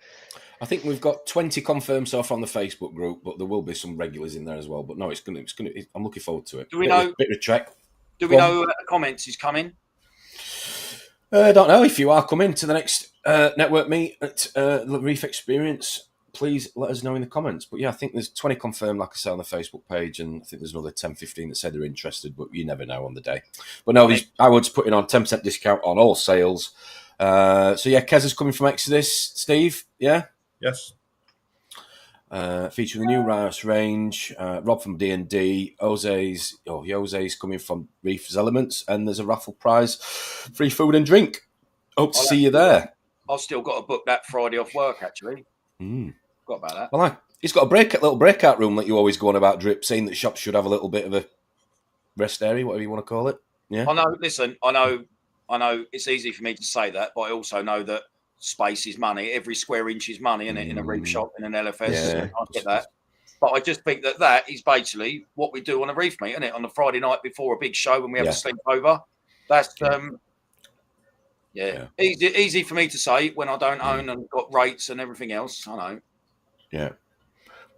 I think we've got 20 confirmed so far on the Facebook group, but there will be some regulars in there as well. But no, it's gonna. I'm looking forward to it. Do we know? Bit of a trek. Do we know the comments is coming? I don't know. If you are coming to the next network meet at the Reef Experience, please let us know in the comments. But yeah, I think there's 20 confirmed, like I said, on the Facebook page, and I think there's another 10, 15 that said they're interested, but you never know on the day. But no, I was putting on 10% discount on all sales. So yeah, Kez is coming from Exodus. Steve, yeah? Yes. Featuring the new Rice range, Rob from D&D, Jose's coming from Reef's Elements, and there's a raffle prize, free food and drink. Hope to see you there. I've still got to book that Friday off work, actually. Got about that. Well, he's got a little breakout room that you always go on about, Drip, saying that shops should have a little bit of a rest area, whatever you want to call it. Yeah. I know. Listen, I know it's easy for me to say that, but I also know that space is money. Every square inch is money, isn't it? In a reef shop, in an LFS. Yeah. I get that. But I just think that is basically what we do on a reef meet, isn't it? On the Friday night before a big show when we have a sleepover. That's easy for me to say when I don't own and got rates and everything else. I know. Yeah.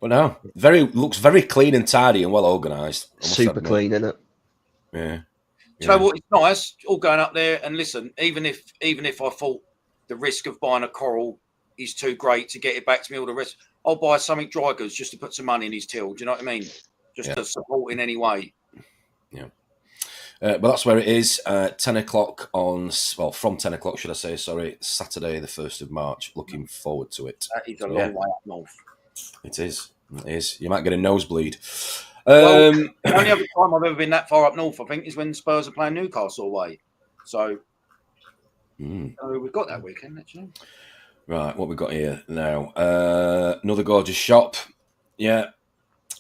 But no, looks very clean and tidy and well organised. Super clean, isn't it? Yeah. Do you know what? It's nice all going up there, and listen, even if I thought the risk of buying a coral is too great to get it back to me, all the rest, I'll buy something dry goods just to put some money in his till. Do you know what I mean? Just to support in any way. Yeah. But that's where it is. 10 o'clock from 10 o'clock, should I say? Sorry, Saturday, the 1st of March. Looking forward to it. That is a long way up north. It is. You might get a nosebleed. Well, the only other time I've ever been that far up north, I think, is when Spurs are playing Newcastle away. So we've got that weekend, actually. Right, what we got here now? Another gorgeous shop. Yeah.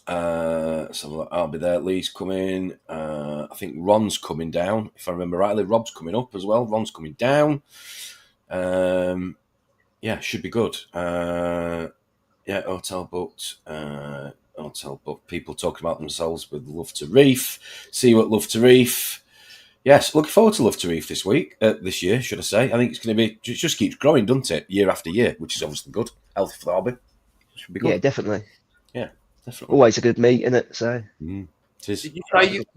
So I'll be there. Lee's coming. I think Ron's coming down, if I remember rightly. Rob's coming up as well. Ron's coming down. Yeah, should be good. Hotel booked. People talking about themselves with Love to Reef. See you at Love to Reef. Yes, looking forward to Love to Reef this year, should I say. I think it's going to be, it just keeps growing, doesn't it? Year after year, which is obviously good. Healthy for the hobby. Should be good. Yeah, definitely. Yeah, definitely. Always a good meet, isn't it? So. It is. Did you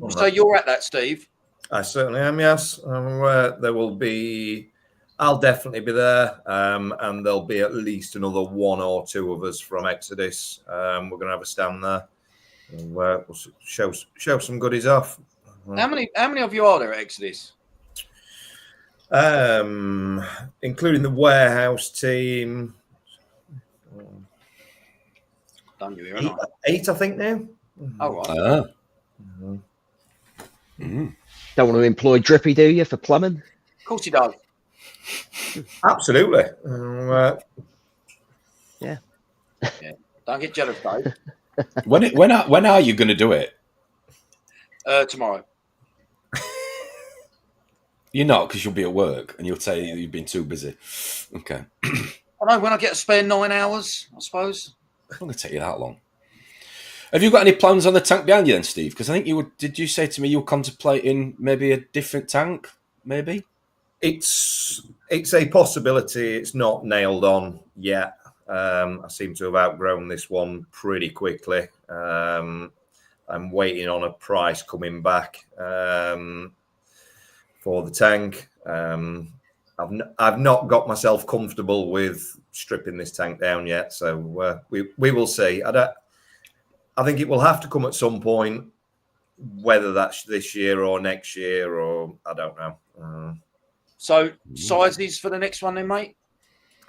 say you're at that, Steve? I certainly am, yes. There will be, I'll definitely be there, and there'll be at least another one or two of us from Exodus. We're going to have a stand there. And, we'll show some goodies off. How many of you are there at Xodis? Including the warehouse team. Don't you hear eight, I think now. Oh, right. Don't want to employ Drippy, do you, for plumbing? Of course he does. Absolutely. Yeah. Don't get jealous, Dave. When are you going to do it? Tomorrow. You're not, because you'll be at work and you'll say you've been too busy. Okay. I know, when I get to spare 9 hours, I suppose. It's not going to take you that long. Have you got any plans on the tank behind you then, Steve? Because I think did you say to me you were contemplating maybe a different tank, maybe? It's a possibility. It's not nailed on yet. I seem to have outgrown this one pretty quickly. I'm waiting on a price coming back for the tank. I've not got myself comfortable with stripping this tank down yet, so we will see. I think it will have to come at some point, whether that's this year or next year, or I don't know. So sizes for the next one then, mate?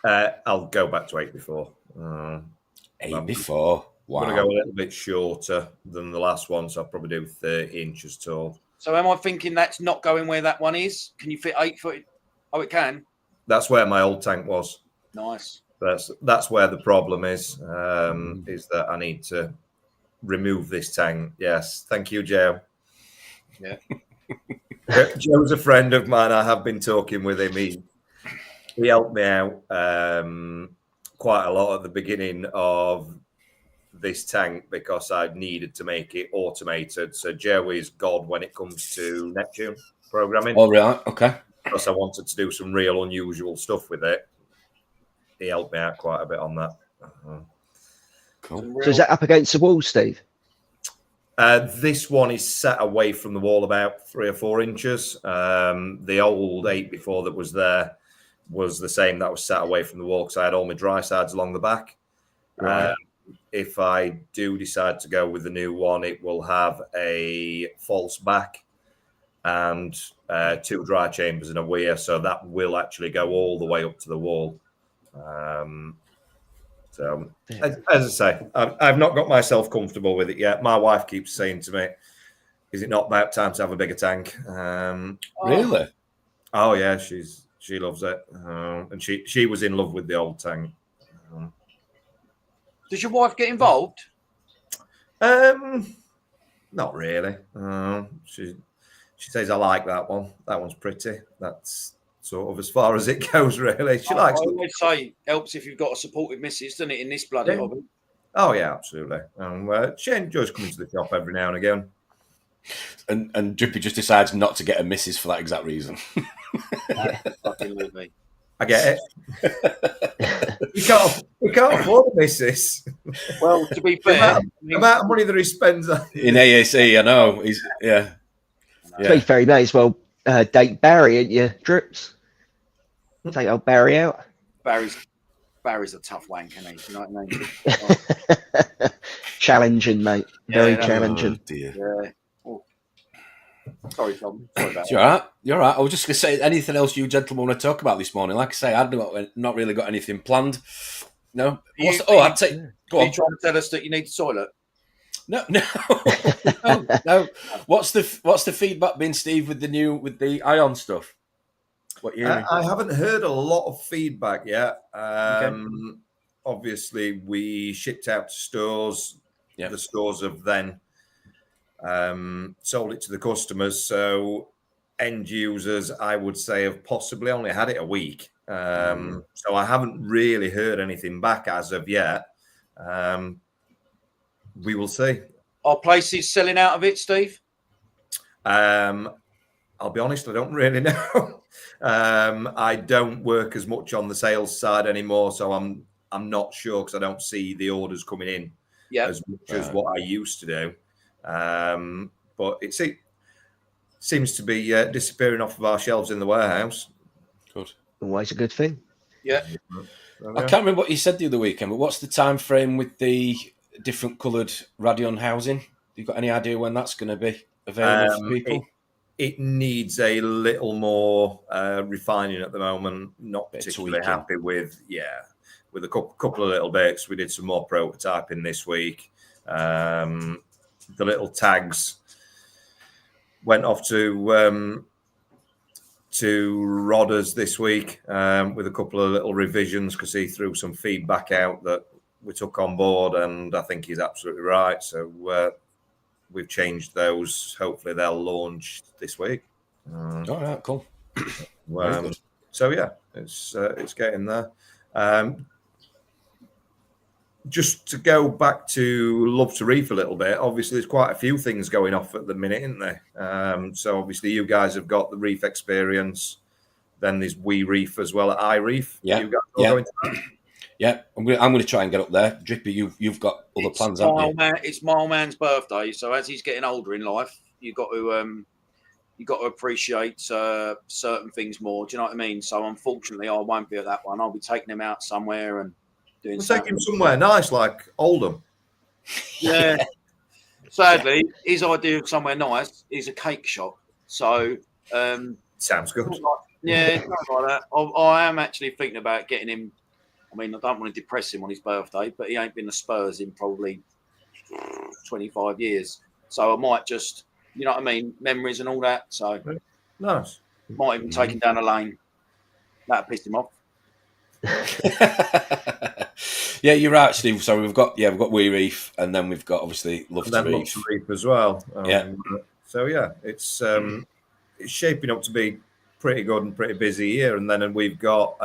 I'll go back to 8 before. 8 before. Wow. I'm going to go a little bit shorter than the last one, so I'll probably do 30 inches tall. So am I thinking that's not going where that one is? Can you fit 8 foot? Oh, it can. That's where my old tank was. Nice. That's where the problem is that I need to remove this tank. Yes. Thank you, Joe. Yeah. Joe's a friend of mine. I have been talking with him. He helped me out quite a lot at the beginning of this tank because I needed to make it automated. So Joe is God when it comes to Neptune programming. All right. Okay. Because I wanted to do some real unusual stuff with it. He helped me out quite a bit on that. Cool. So is that up against the wall, Steve? This one is set away from the wall about 3 or 4 inches. The old 8 before that was there was the same. That was set away from the wall because I had all my dry sides along the back. Right. If I do decide to go with the new one, it will have a false back and 2 dry chambers and a weir. So that will actually go all the way up to the wall. So, as I say, I've not got myself comfortable with it yet. My wife keeps saying to me, "Is it not about time to have a bigger tank?" Really? Oh yeah, she loves it, and she was in love with the old tank. Does your wife get involved? Not really. She says I like that one. That one's pretty. That's sort of as far as it goes, really. She likes. I always say helps if you've got a supportive missus, doesn't it? In this bloody hobby. Oh yeah, absolutely. She enjoys coming to the shop every now and again. And Drippy just decides not to get a missus for that exact reason. Fucking with me. I get it. We can't afford a missus. Well, to be fair, the amount of money that he spends in AAC, I know. To be fair, he may as well date Barry, ain't you, Drips? Take old Barry out. Barry's a tough wank, isn't he? You know what I mean? Challenging, mate. Very challenging. Oh, dear. Yeah. Oh. Sorry, Tom. Sorry about You're all right. You're all right. I was just going to say, anything else you gentlemen want to talk about this morning? Like I say, I've not really got anything planned. No. I'd say. Go on. Are you trying to tell us that you need the toilet? No. No. What's the feedback been, Steve, with the ion stuff? What you hearing? I haven't heard a lot of feedback yet. Okay. Obviously, we shipped out to stores. Yeah. The stores have then sold it to the customers. So end users, I would say, have possibly only had it a week. So I haven't really heard anything back as of yet. We will see. Are places selling out of it, Steve? I'll be honest, I don't really know. I don't work as much on the sales side anymore, so I'm not sure because I don't see the orders coming in as much as what I used to do. But it seems to be disappearing off of our shelves in the warehouse. Good. Always a good thing. Yeah. I can't remember what you said the other weekend, but what's the time frame with the different coloured Radion housing? You got any idea when that's going to be available for people? It needs a little more refining at the moment. Not particularly happy with a couple of little bits. We did some more prototyping this week. The little tags went off to Rodders this week with a couple of little revisions because he threw some feedback out that we took on board, and I think he's absolutely right. So we've changed those. Hopefully they'll launch this week. All right, cool. So yeah, it's getting there. Just to go back to Love to Reef a little bit, obviously there's quite a few things going off at the minute, isn't there? So obviously you guys have got the reef experience. Then there's We Reef as well at iReef. Yeah, you guys all going to that? Yeah, I'm going to try and get up there. Drippy, you've got other plans, haven't you? It's Mileman's birthday, so as he's getting older in life, you've got to appreciate certain things more. Do you know what I mean? So unfortunately, I won't be at that one. I'll be taking him out somewhere and doing. We'll take him somewhere nice, like Oldham. Yeah. Sadly, his idea of somewhere nice is a cake shop. So sounds good. Yeah, it's not like that. I am actually thinking about getting him. I mean, I don't want to depress him on his birthday, but he ain't been to Spurs in probably 25 years. So I might just, you know what I mean, memories and all that. So nice. Might even take him down a lane. That'll piss him off. Yeah, you're right, Steve. So we've got We Reef, and then we've got obviously Love to Reef. Love to Reef as well. Yeah. So yeah, it's shaping up to be pretty good and pretty busy here. And then we've got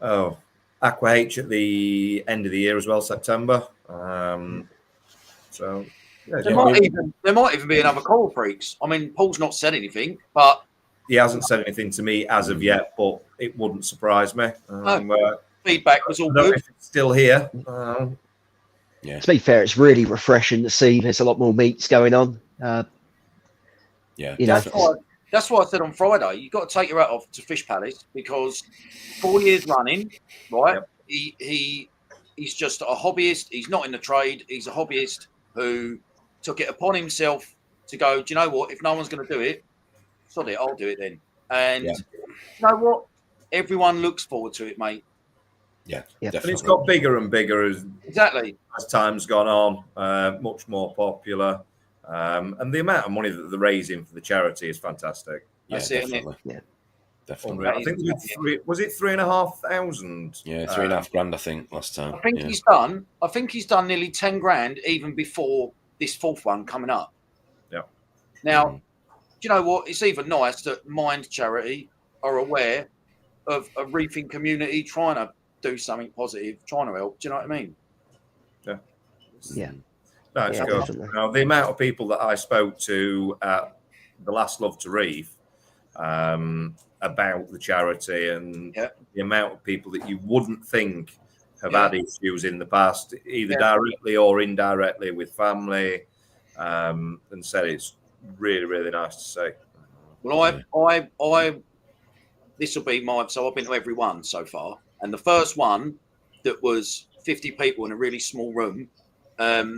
Aqua H at the end of the year as well, September. So yeah, there might even be another Coral Freaks. I mean, Paul's not said anything, but he hasn't said anything to me as of yet, but it wouldn't surprise me. Feedback was all good. If it's still here. To be fair, it's really refreshing to see there's a lot more meats going on. That's why I said on Friday, you've got to take your hat off to Fish Palace, because 4 years running, right? Yep. He's just a hobbyist. He's not in the trade. He's a hobbyist who took it upon himself to go, do you know what? If no one's going to do it, sod it, I'll do it then. And you know what? Everyone looks forward to it, mate. Yeah, definitely. And it's got bigger and bigger as time's gone on, much more popular. And the amount of money that they're raising for the charity is fantastic. That's definitely. Definitely. I think was it 3,500? Yeah, 3.5 grand, I think, last time. I think he's done nearly 10 grand even before this fourth one coming up. Yeah. Now, do you know what? It's even nice that Mind Charity are aware of a reefing community trying to do something positive, trying to help. Do you know what I mean? Yeah. That's good. Now, the amount of people that I spoke to at the last Love to Reef about the charity, and the amount of people that you wouldn't think have had issues in the past, either directly or indirectly with family, and said it's really, really nice to see. Well, I this will be so I've been to every one so far, and the first one that was 50 people in a really small room. I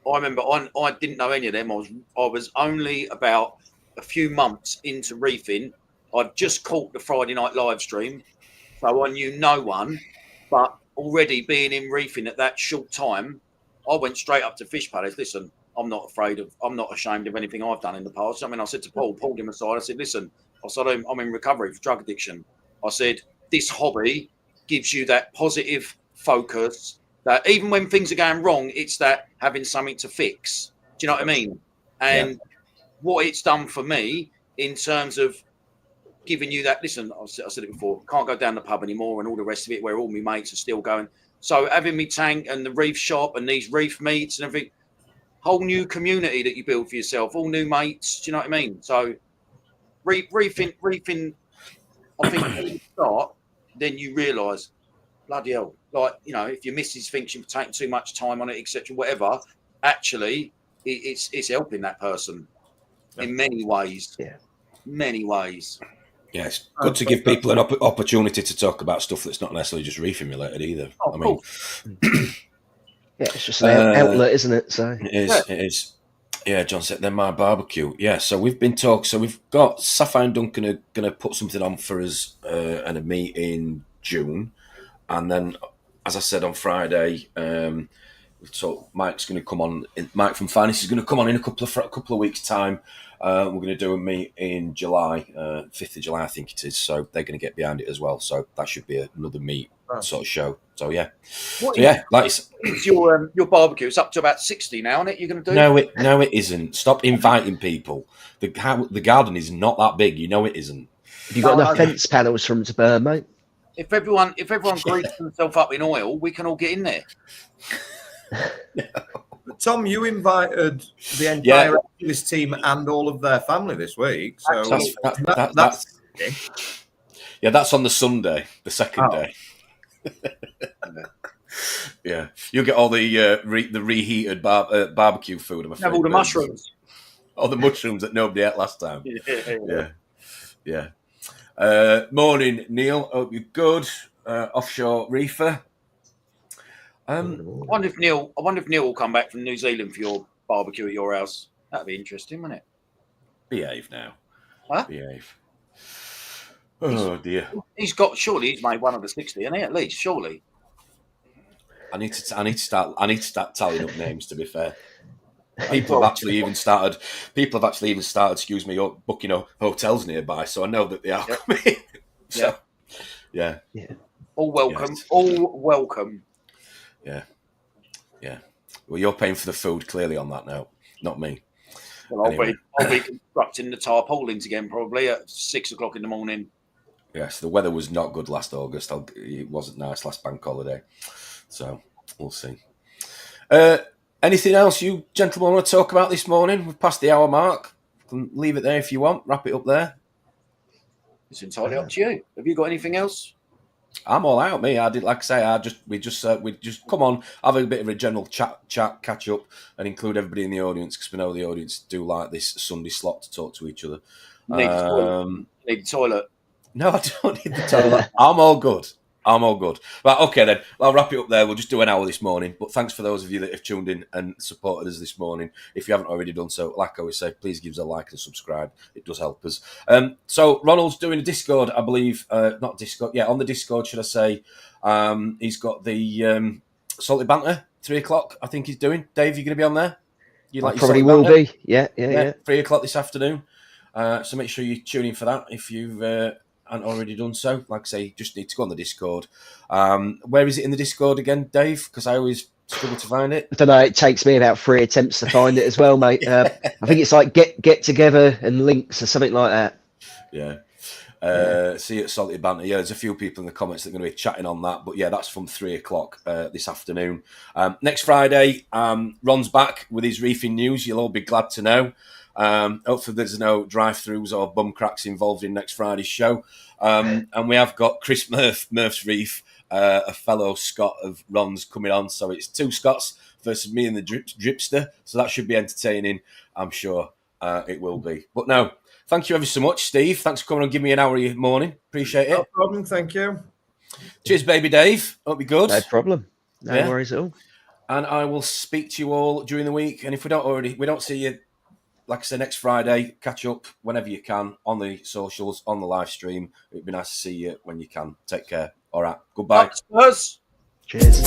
remember I didn't know any of them. I was only about a few months into reefing. I'd just caught the Friday night live stream, so I knew no one. But already being in reefing at that short time, I went straight up to Fish Palace. Listen, I'm not ashamed of anything I've done in the past. I mean, I said to Paul, pulled him aside. I said, listen, I'm in recovery for drug addiction. I said, this hobby gives you that positive focus that even when things are going wrong, it's that having something to fix. Do you know what I mean? And what it's done for me in terms of giving you that, listen, I said it before, can't go down the pub anymore and all the rest of it where all my mates are still going. So having me tank and the reef shop and these reef meets and everything, whole new community that you build for yourself, all new mates. Do you know what I mean? So reefing, I think when you start, then you realise, bloody hell, like, you know, if your missus thinks you're taking too much time on it, etc., whatever, actually, it's helping that person in many ways. Yeah, many ways. Yeah, it's good to give people an opportunity to talk about stuff that's not necessarily just reefing related either. Oh, I mean, it's just an outlet, isn't it? So it is. Yeah, John said then my barbecue. Yeah, so we've been talking. So we've got Sapphire and Duncan are going to put something on for us and a meet in June, and then, as I said on Friday, so Mike's going to come on. Mike from Finance is going to come on in a couple of weeks' time. We're going to do a meet in July, 5th of July, I think it is. So they're going to get behind it as well. So that should be another meet sort of show. So yeah, it's your barbecue. It's up to about 60 now, isn't it? You're going to do? No, it isn't. Stop inviting people. The garden is not that big. You know it isn't. Have you got enough fence panels for them to burn, mate? If everyone greases themselves up in oil, we can all get in there. Tom, you invited the entire this team and all of their family this week. So that's on the Sunday, the second day. Yeah, you'll get all the reheated barbecue food. I'm afraid. Have all the mushrooms. All the mushrooms that nobody ate last time. Yeah. Morning, Neil. Hope you're good. Offshore reefer. I wonder if Neil will come back from New Zealand for your barbecue at your house. That'd be interesting, wouldn't it? Behave now. Huh? Behave. Oh dear. He's made one of the 60, hasn't he? At least, surely. I need to start tallying up names. To be fair, people have actually even started. Excuse me, booking hotels nearby, so I know that they are coming. So, yeah. All welcome. Yes. All welcome. Yeah. Well, you're paying for the food clearly on that note, not me. Well, I'll be constructing the tarpaulins again probably at 6 o'clock in the morning. Yes, the weather was not good last August. It wasn't nice last bank holiday, so we'll see. Anything else you gentlemen want to talk about this morning? We've passed the hour mark. Leave it there if you want. Wrap it up there. It's entirely up to you. Have you got anything else? I'm all out, me. I did, like I say, we just come on, have a bit of a general chat, catch up, and include everybody in the audience because we know the audience do like this Sunday slot to talk to each other. Need the toilet. No, I don't need the toilet. I'm all good. Right, okay then. I'll wrap it up there. We'll just do an hour this morning. But thanks for those of you that have tuned in and supported us this morning. If you haven't already done so, like I always say, please give us a like and subscribe. It does help us. So Ronald's doing a Discord, I believe. Not Discord. Yeah, on the Discord, should I say. He's got the Salty Banter, 3 o'clock, I think he's doing. Dave, you going to be on there? You like probably will be. Yeah. 3 o'clock this afternoon. So make sure you tune in for that if you've... and already done so. Like I say, you just need to go on the Discord. Where is it in the Discord again, Dave? Because I always struggle to find it. I don't know. It takes me about 3 attempts to find it as well, mate. I think it's like get together and links or something like that. Yeah. See you at Salty Banter. Yeah, there's a few people in the comments that are going to be chatting on that. But yeah, that's from 3 o'clock this afternoon. Next Friday, Ron's back with his reefing news. You'll all be glad to know. Hopefully there's no drive-throughs or bum cracks involved in next Friday's show. And we have got Chris Murph's Reef, a fellow Scot of Ron's coming on. So it's 2 Scots versus me and the Dripster. So that should be entertaining. I'm sure it will be. But no, thank you ever so much, Steve. Thanks for coming and giving me an hour of your morning. Appreciate it. No problem. Thank you. Cheers, baby Dave. Hope you're good. No problem. No worries at all. And I will speak to you all during the week. And if we don't see you, like I said, next Friday, catch up whenever you can on the socials, on the live stream. It'd be nice to see you when you can. Take care. All right. Goodbye. Cheers. Cheers.